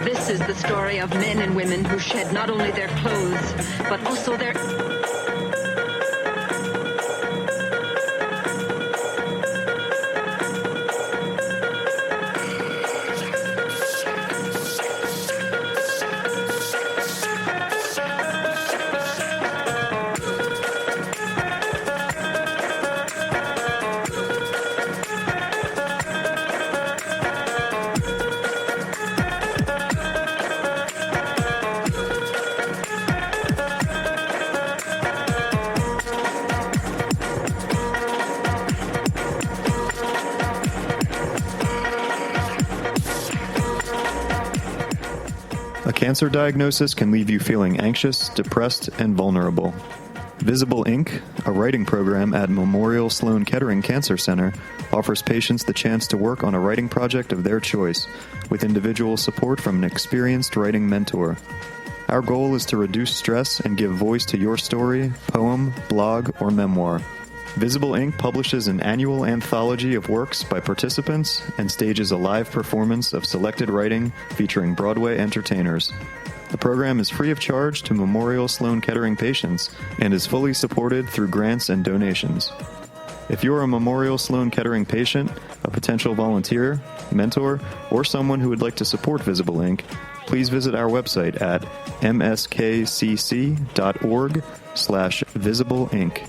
S9: This is the story of men and women who shed not only their clothes, but also their...
S2: A cancer diagnosis can leave you feeling anxious, depressed, and vulnerable. Visible Ink., a writing program at Memorial Sloan Kettering Cancer Center, offers patients the chance to work on a writing project of their choice, with individual support from an experienced writing mentor. Our goal is to reduce stress and give voice to your story, poem, blog, or memoir. Visible Ink. publishes an annual anthology of works by participants and stages a live performance of selected writing featuring Broadway entertainers. The program is free of charge to Memorial Sloan Kettering patients and is fully supported through grants and donations. If you're a Memorial Sloan Kettering patient, a potential volunteer, mentor, or someone who would like to support Visible Ink., please visit our website at mskcc.org/visibleinc.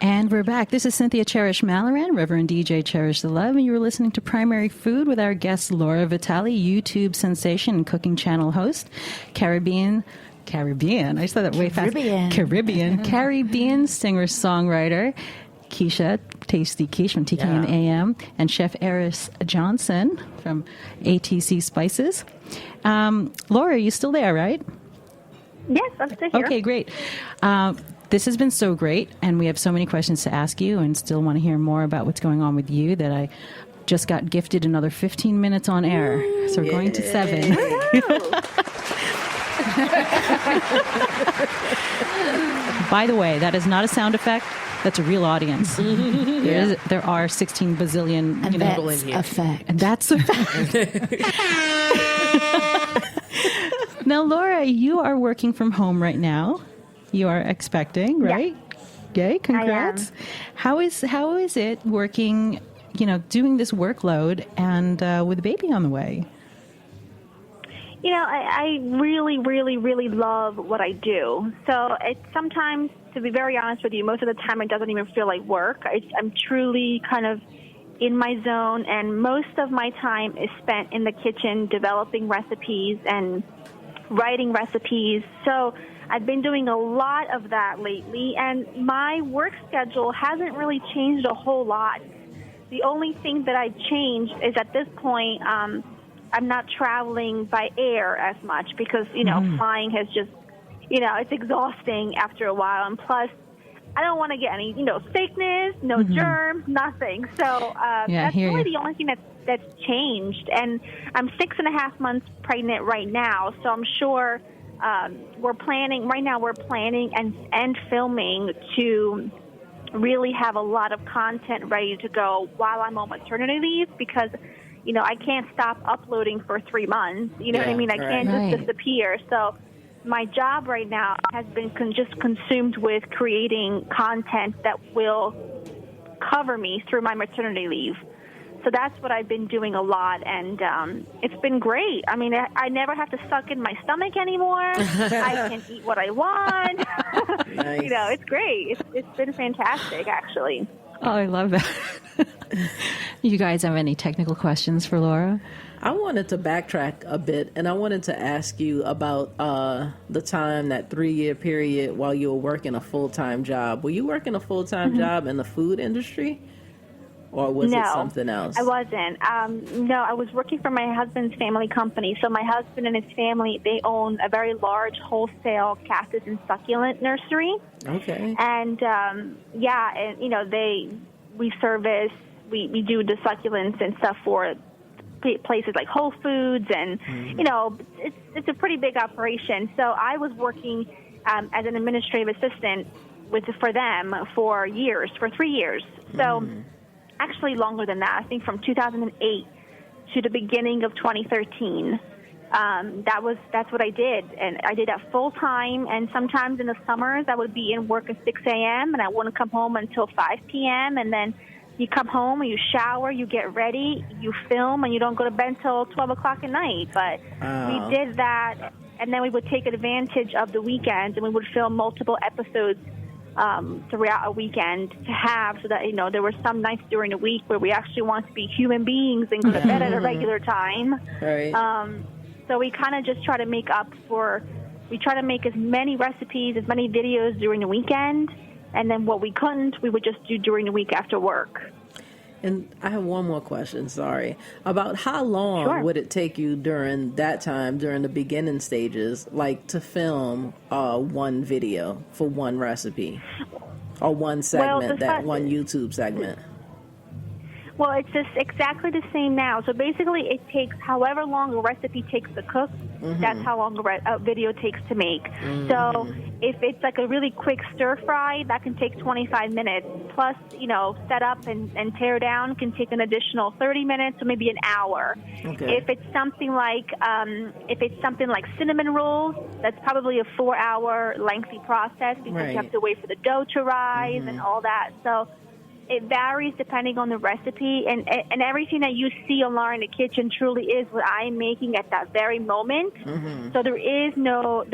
S4: And we're back. This is Cynthia Cherish Malloran, Reverend DJ Cherish the Love, and you were listening to Primary Food with our guest Laura Vitale, YouTube sensation and cooking channel host, Caribbean, I said that way fast. Caribbean singer-songwriter, Keisha, Tasty Quiche from TKM AM, and Chef Eris Johnson from ATC Spices. Laura, are you still there, right?
S6: Yes, I'm still here.
S4: Okay, great. This has been so great, and we have so many questions to ask you and still want to hear more about what's going on with you that I just got gifted another 15 minutes on air. So we're going to 7. By the way, that is not a sound effect. That's a real audience. There are 16 bazillion
S5: people in here.
S7: A fact.
S4: And that's a fact. Now, Laura, you are working from home right now. You are expecting, right? Yeah. Yay, congrats.
S6: I am.
S4: How is it working doing this workload and with a baby on the way?
S6: I really, really, really love what I do. So it's sometimes, to be very honest with you, most of the time it doesn't even feel like work. I'm truly kind of in my zone, and most of my time is spent in the kitchen developing recipes and writing recipes. So I've been doing a lot of that lately, and my work schedule hasn't really changed a whole lot. The only thing that I've changed is at this point, I'm not traveling by air as much because, flying has just, it's exhausting after a while. And plus, I don't want to get any, sickness, no germs, nothing. So that's really the only thing that's changed. And I'm 6.5 months pregnant right now, so I'm sure we're planning and filming to really have a lot of content ready to go while I'm on maternity leave, because I can't stop uploading for 3 months. You know what I mean? I can't just disappear. So my job right now has been just consumed with creating content that will cover me through my maternity leave. So that's what I've been doing a lot, and it's been great. I mean, I never have to suck in my stomach anymore. I can eat what I want.
S8: Nice.
S6: It's great. It's been fantastic, actually.
S4: Oh, I love that. You guys have any technical questions for Laura?
S8: I wanted to backtrack a bit, and I wanted to ask you about the time, that 3-year period while you were working a full-time job. Were you working a full-time job in the food industry? Or was it something else?
S6: I wasn't. No, I was working for my husband's family company. So my husband and his family, they own a very large wholesale cactus and succulent nursery.
S8: Okay.
S6: And, we service, we do the succulents and stuff for places like Whole Foods. And, it's a pretty big operation. So I was working as an administrative assistant for them for 3 years. So... Actually longer than that. I think from 2008 to the beginning of 2013. That's what I did, and I did that full time. And sometimes in the summers, I would be in work at 6 a.m. and I wouldn't come home until 5 p.m. And then you come home and you shower, you get ready, you film, and you don't go to bed until 12 o'clock at night. But we did that, and then we would take advantage of the weekends, and we would film multiple episodes throughout a weekend to have, so that there were some nights during the week where we actually want to be human beings and go to bed at a regular time.
S8: Right.
S6: So we kind of just try to make as many recipes, as many videos during the weekend, and then what we couldn't, we would just do during the week after work.
S8: And I have one more question, sorry. About how long would it take you during that time, during the beginning stages, to film one video for one recipe or one segment, one YouTube segment?
S6: Well, it's just exactly the same now. So basically it takes however long a recipe takes to cook, that's how long a video takes to make. So if it's like a really quick stir fry, that can take 25 minutes. Plus, set up and tear down can take an additional 30 minutes or maybe an hour.
S8: Okay.
S6: If it's something like cinnamon rolls, that's probably a 4-hour lengthy process because you have to wait for the dough to rise and all that. So it varies depending on the recipe, and everything that you see on Laura in the Kitchen truly is what I'm making at that very moment. So there is no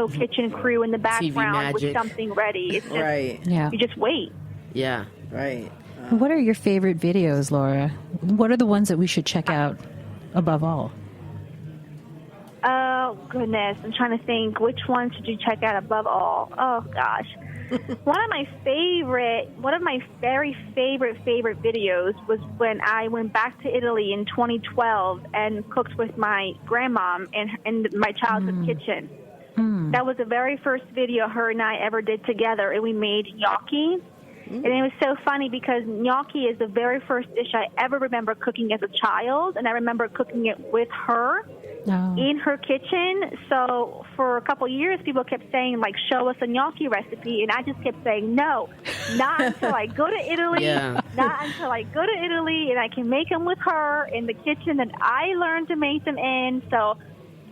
S6: kitchen crew in the background with something ready. It's just, you just wait.
S5: Yeah.
S8: Right.
S4: What are your favorite videos, Laura? What are the ones that we should check out above all?
S6: Oh, goodness. I'm trying to think. Which ones should you check out above all? Oh, gosh. One of my very favorite videos was when I went back to Italy in 2012 and cooked with my grandmom in my childhood kitchen. That was the very first video her and I ever did together, and we made gnocchi. And it was so funny because gnocchi is the very first dish I ever remember cooking as a child, and I remember cooking it with her in her kitchen. So for a couple of years, people kept saying, show us a gnocchi recipe, and I just kept saying, no, not until I go to Italy, not until I go to Italy and I can make them with her in the kitchen that I learned to make them in. So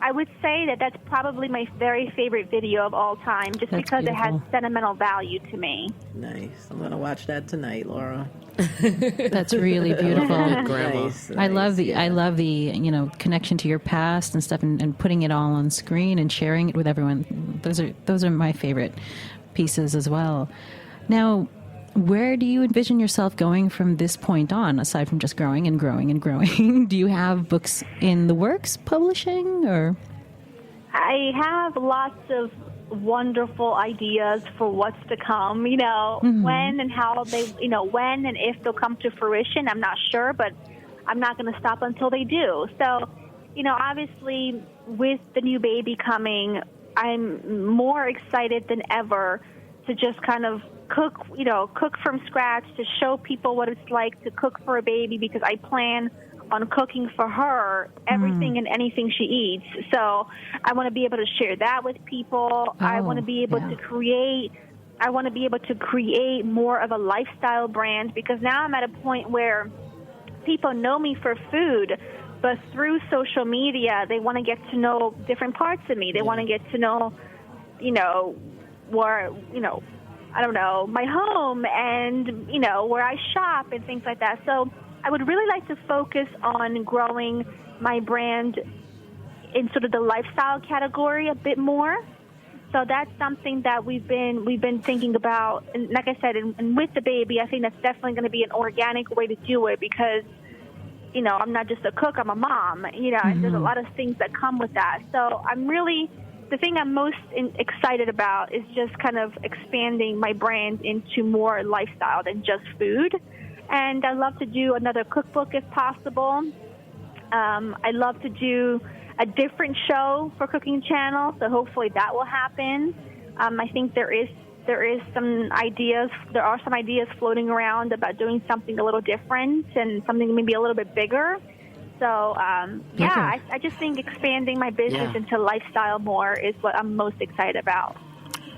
S6: I would say that that's probably my very favorite video of all time, just
S4: That's
S6: because it has
S4: beautiful.
S6: sentimental value to me.
S8: Nice. I'm gonna watch that tonight, Laura.
S4: That's really beautiful.
S5: Grandma.
S8: Nice,
S4: I love the
S8: yeah.
S4: connection to your past and stuff, and putting it all on screen and sharing it with everyone. Those are my favorite pieces as well. Now, where do you envision yourself going from this point on, aside from just growing and growing and growing? Do you have books in the works, publishing, or?
S6: I have lots of wonderful ideas for what's to come. When and how they, when and if they'll come to fruition, I'm not sure, but I'm not going to stop until they do. So, obviously, with the new baby coming, I'm more excited than ever to just kind of cook from scratch, to show people what it's like to cook for a baby, because I plan on cooking for her everything and anything she eats. So I want to be able to share that with people. I want to be able to create more of a lifestyle brand, because now I'm at a point where people know me for food, but through social media, they want to get to know different parts of me. They want to get to know, where, I don't know, my home and, where I shop and things like that. So I would really like to focus on growing my brand in sort of the lifestyle category a bit more. So that's something that we've been thinking about. And like I said, and with the baby, I think that's definitely going to be an organic way to do it, because, I'm not just a cook, I'm a mom, and there's a lot of things that come with that. So the thing I'm most excited about is just kind of expanding my brand into more lifestyle than just food. And I'd love to do another cookbook if possible. I'd love to do a different show for Cooking Channel, so hopefully that will happen. I think there are some ideas floating around about doing something a little different and something maybe a little bit bigger. So, I just think expanding my business into lifestyle more is what I'm most excited about.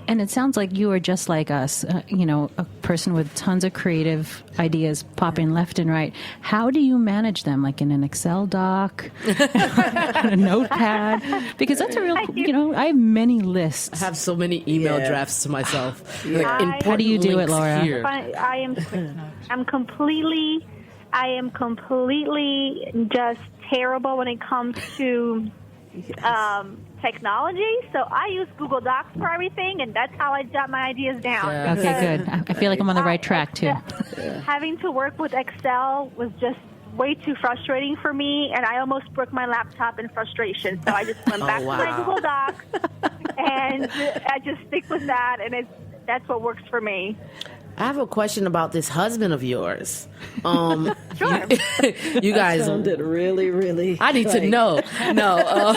S4: And it sounds like you are just like us, a person with tons of creative ideas popping left and right. How do you manage them, like in an Excel doc, a notepad? Because that's a real, I have many lists.
S5: I have so many email drafts to myself. Like,
S4: How do you do it, Laura?
S5: Here.
S6: I'm completely just terrible when it comes to technology. So I use Google Docs for everything, and that's how I jot my ideas down.
S5: Yeah.
S4: Okay, good. I feel like I'm on the right track, too.
S6: Having to work with Excel was just way too frustrating for me, and I almost broke my laptop in frustration. So I just went back to my Google Docs, and I just stick with that, and that's what works for me.
S5: I have a question about this husband of yours.
S6: Sure.
S5: You guys
S8: sounded really, really.
S5: I need to know. No,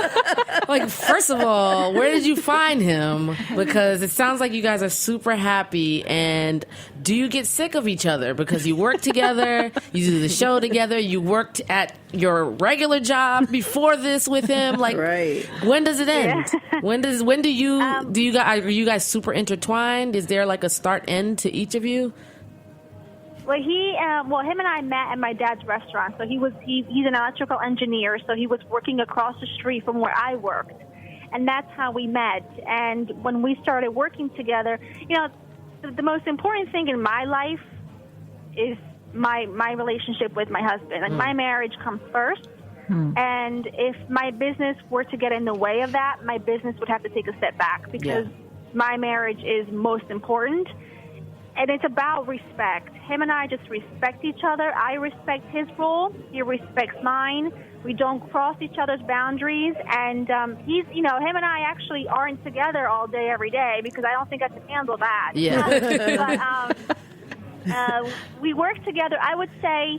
S5: first of all, where did you find him? Because it sounds like you guys are super happy. And do you get sick of each other? Because you work together, you do the show together, you worked at your regular job before this with him.
S8: Right.
S5: When does it end? Yeah. Are you guys super intertwined? Is there like a start end to each of you?
S6: Well, him and I met at my dad's restaurant. So he's an electrical engineer, so he was working across the street from where I worked, and that's how we met. And when we started working together, the most important thing in my life is my relationship with my husband. Like my marriage comes first, and if my business were to get in the way of that, my business would have to take a step back, because my marriage is most important. And it's about respect. Him and I just respect each other. I respect his role. He respects mine. We don't cross each other's boundaries. And him and I actually aren't together all day, every day, because I don't think I can handle that.
S5: Yeah.
S6: But we work together. I would say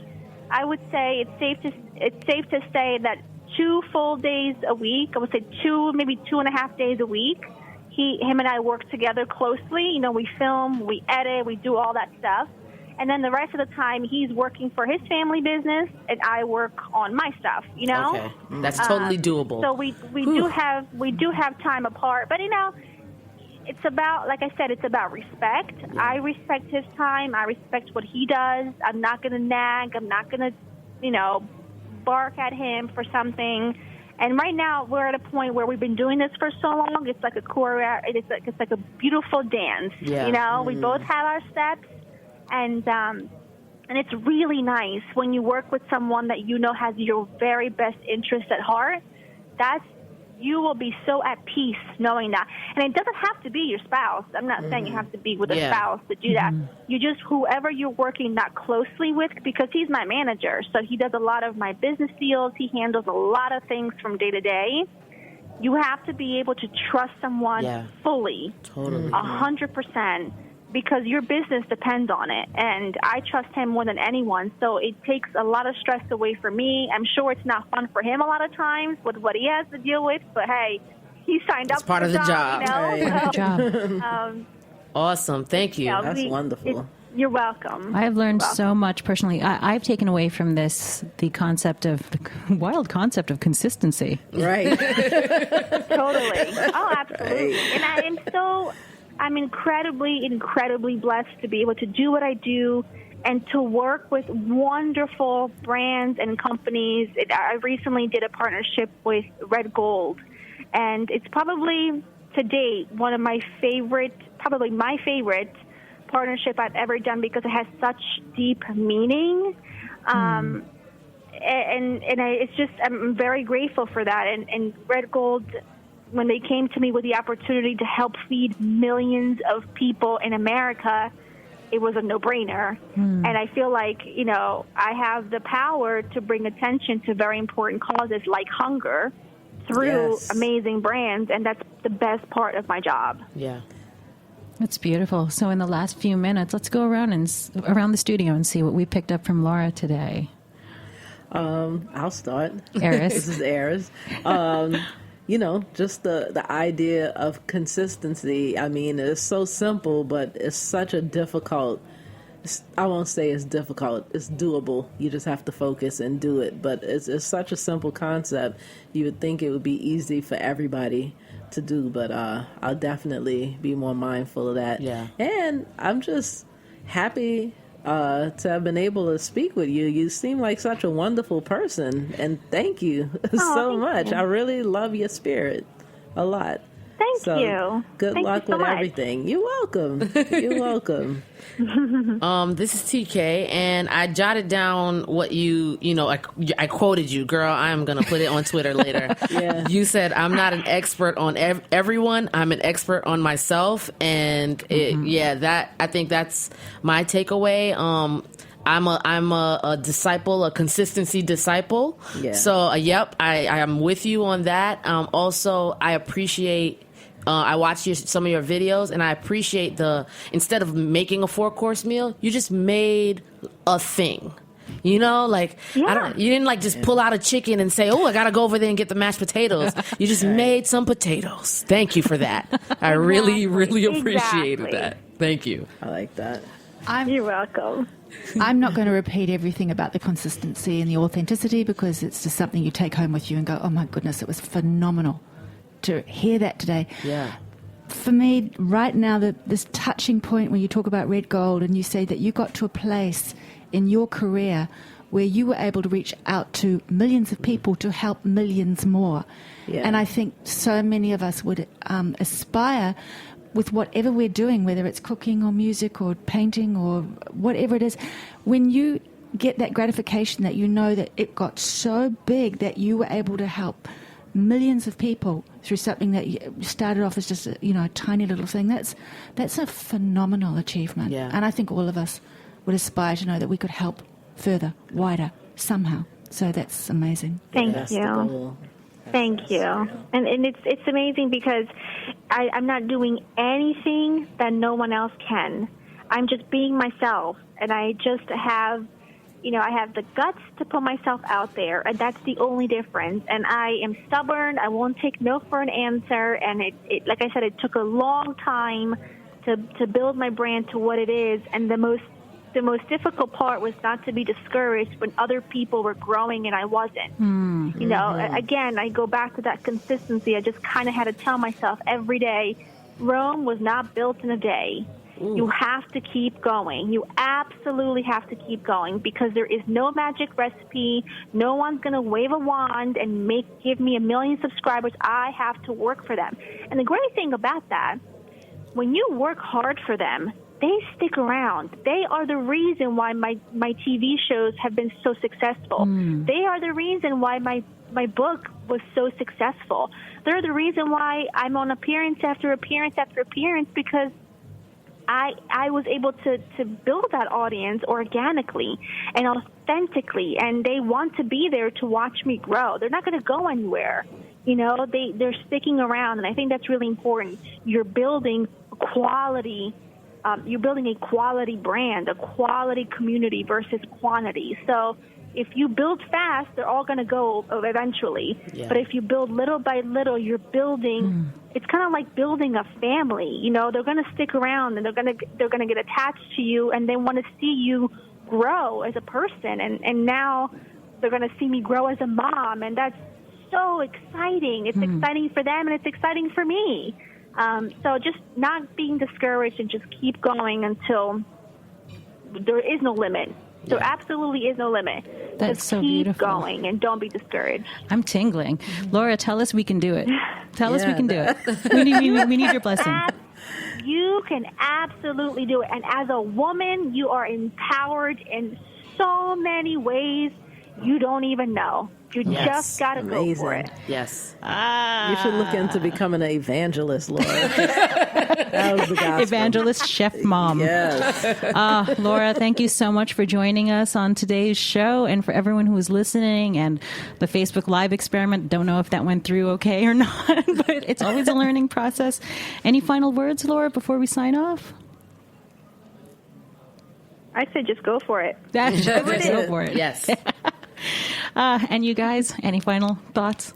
S6: it's safe to say that 2 full days a week. I would say 2, maybe 2.5 days a week. Him and I work together closely. We film, we edit, we do all that stuff. And then the rest of the time, he's working for his family business, and I work on my stuff,
S5: Okay. That's totally doable.
S6: So we do have time apart. But, it's about, like I said, it's about respect. Yeah. I respect his time. I respect what he does. I'm not going to nag. I'm not going to, bark at him for something. And right now, we're at a point where we've been doing this for so long. It's like a it's like a beautiful dance.
S5: Yeah.
S6: You know, we both have our steps, and it's really nice when you work with someone that you know has your very best interest at heart. You will be so at peace knowing that. And it doesn't have to be your spouse. I'm not saying you have to be with a spouse to do that. You just, whoever you're working that closely with, because he's my manager, so he does a lot of my business deals. He handles a lot of things from day to day. You have to be able to trust someone fully,
S5: Totally.
S6: 100%. Because your business depends on it, and I trust him more than anyone, so it takes a lot of stress away from me. I'm sure it's not fun for him a lot of times with what he has to deal with, but hey, he signed up
S5: part
S6: for
S5: of the job.
S6: You know?
S8: Right.
S4: Good job.
S5: Awesome. Thank you.
S8: That's wonderful.
S6: You're welcome.
S4: I've learned
S6: You're
S4: so
S6: welcome.
S4: much personally. I've taken away from this the wild concept of consistency.
S8: Right.
S6: Totally. Oh, absolutely. And I'm incredibly, incredibly blessed to be able to do what I do and to work with wonderful brands and companies. I recently did a partnership with Red Gold, and it's probably, to date, one of my favorite, probably my favorite partnership I've ever done because it has such deep meaning. And it's just, I'm very grateful for that. And Red Gold, when they came to me with the opportunity to help feed millions of people in America, it was a no-brainer. And I feel like, you know, I have the power to bring attention to very important causes like hunger through amazing brands, and that's the best part of my job.
S5: Yeah.
S4: That's beautiful. So in the last few minutes, let's go around around the studio and see what we picked up from Laura today.
S8: I'll start.
S4: Eris.
S8: This is Eris. You know, just the idea of consistency. I mean, it's so simple, but it's such a difficult. I won't say it's difficult. It's doable. You just have to focus and do it. But it's such a simple concept. You would think it would be easy for everybody to do, but I'll definitely be more mindful of that.
S5: Yeah.
S8: And I'm just happy to have been able to speak with you. You seem like such a wonderful person, and thank you so much. I really love your spirit a lot.
S6: Thank you.
S8: Good
S6: Thank
S8: luck
S6: you so
S8: with
S6: much.
S8: everything. You're welcome. You're welcome.
S5: This is TK, and I jotted down what I quoted you, girl. I'm going to put it on Twitter later.
S8: Yeah.
S5: You said, I'm not an expert on everyone. I'm an expert on myself. And I think that's my takeaway. I'm a disciple, a consistency disciple.
S8: Yeah.
S5: So, I am with you on that. Also, I appreciate. I watched some of your videos, and I appreciate instead of making a 4-course meal, you just made a thing. You know, like, you didn't like just pull out a chicken and say, oh, I got to go over there and get the mashed potatoes. You just made some potatoes. Thank you for that. I really, really appreciated that. Thank you.
S8: I like that.
S6: You're welcome.
S7: I'm not going to repeat everything about the consistency and the authenticity because it's just something you take home with you and go, oh my goodness, it was phenomenal to hear that today.
S5: Yeah.
S7: For me, right now, this touching point when you talk about Red Gold and you say that you got to a place in your career where you were able to reach out to millions of people to help millions more.
S8: Yeah.
S7: And I think so many of us would aspire with whatever we're doing, whether it's cooking or music or painting or whatever it is, when you get that gratification that you know that it got so big that you were able to help millions of people through something that started off as just a tiny little thing. That's a phenomenal achievement.
S5: Yeah.
S7: And I think all of us would aspire to know that we could help further, wider, somehow. So that's amazing.
S6: Thank
S8: That's the
S6: you.
S8: goal.
S6: Thank you. And it's amazing because I'm not doing anything that no one else can. I'm just being myself, and I just have, I have the guts to put myself out there, and that's the only difference. And I am stubborn. I won't take no for an answer. And it like I said, it took a long time to build my brand to what it is. And the most difficult part was not to be discouraged when other people were growing and I wasn't. Again, I go back to that consistency. I just kind of had to tell myself every day, Rome was not built in a day. You have to keep going. You absolutely have to keep going because there is no magic recipe. No one's going to wave a wand and give me 1 million subscribers. I have to work for them. And the great thing about that, when you work hard for them, they stick around. They are the reason why my TV shows have been so successful. They are the reason why my book was so successful. They're the reason why I'm on appearance after appearance after appearance, because I was able to build that audience organically and authentically, and they want to be there to watch me grow. They're not going to go anywhere. You know, they're sticking around, and I think that's really important. You're building quality. You're building a quality brand, a quality community versus quantity. So if you build fast, they're all going to go eventually. Yeah. But if you build little by little, you're building. It's kind of like building a family. You know, they're going to stick around, and they're going to get attached to you, and they want to see you grow as a person. And now they're going to see me grow as a mom, and that's so exciting. It's exciting for them, and it's exciting for me. So just not being discouraged and just keep going until there is no limit. There absolutely is no limit.
S4: That's
S6: just
S4: so
S6: keep
S4: beautiful.
S6: going and don't be discouraged.
S4: I'm tingling. Laura, tell us we can do it. Tell us we can do it. We need your blessing.
S6: You can absolutely do it. And as a woman, you are empowered in so many ways you don't even know. You just got to go for it.
S5: Yes.
S8: You should look into becoming an evangelist, Laura. That was the gospel.
S4: Evangelist chef mom.
S8: Yes.
S4: Laura, thank you so much for joining us on today's show, and for everyone who is listening, and the Facebook Live experiment. Don't know if that went through okay or not, but it's always a learning process. Any final words, Laura, before we sign off?
S6: I said just go for it.
S4: Just go for it.
S5: Yes.
S4: And you guys, any final thoughts?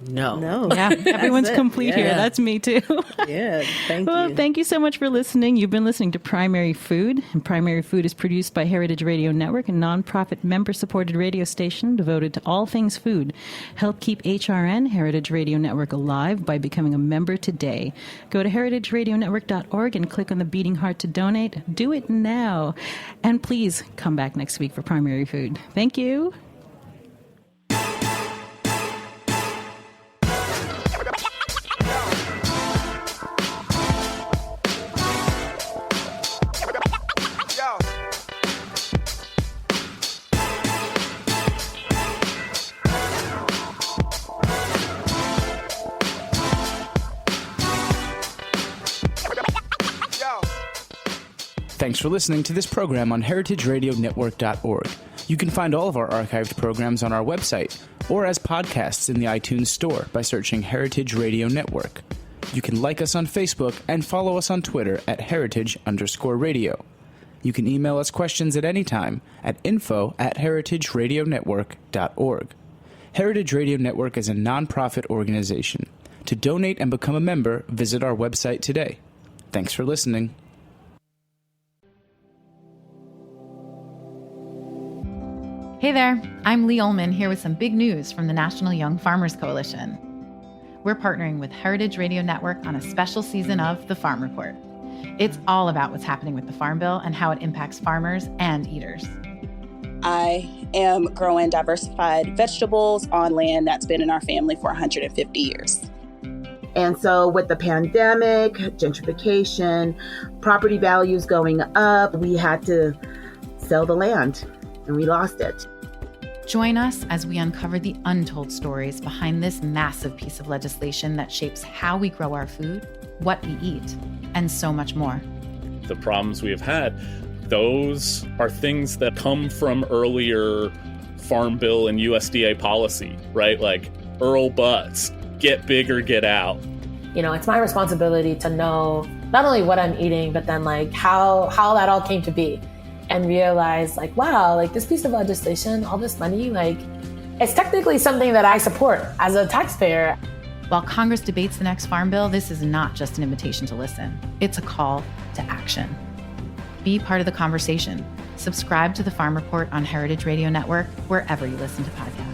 S5: No.
S4: Yeah, everyone's complete here. That's me too.
S8: Yeah, thank you.
S4: Well, thank you so much for listening. You've been listening to Primary Food, and Primary Food is produced by Heritage Radio Network, a nonprofit member-supported radio station devoted to all things food. Help keep HRN, Heritage Radio Network, alive by becoming a member today. Go to heritageradionetwork.org and click on the beating heart to donate. Do it now. And please come back next week for Primary Food. Thank you.
S10: Thanks for listening to this program on heritageradionetwork.org. You can find all of our archived programs on our website or as podcasts in the iTunes Store by searching Heritage Radio Network. You can like us on Facebook and follow us on Twitter at @heritage_radio. You can email us questions at any time at info@heritageradionetwork.org. Heritage Radio Network is a nonprofit organization. To donate and become a member, visit our website today. Thanks for listening.
S11: Hey there, I'm Lee Ullman here with some big news from the National Young Farmers Coalition. We're partnering with Heritage Radio Network on a special season of The Farm Report. It's all about what's happening with the Farm Bill and how it impacts farmers and eaters.
S12: I am growing diversified vegetables on land that's been in our family for 150 years.
S13: And so with the pandemic, gentrification, property values going up, we had to sell the land and we lost it.
S11: Join us as we uncover the untold stories behind this massive piece of legislation that shapes how we grow our food, what we eat, and so much more.
S14: The problems we have had, those are things that come from earlier Farm Bill and USDA policy, right? Like Earl Butz, get big or get out.
S15: You know, it's my responsibility to know not only what I'm eating, but then like how that all came to be. And realize like, wow, like this piece of legislation, all this money, like it's technically something that I support as a taxpayer.
S11: While Congress debates the next Farm Bill, this is not just an invitation to listen. It's a call to action. Be part of the conversation. Subscribe to the Farm Report on Heritage Radio Network, wherever you listen to podcasts.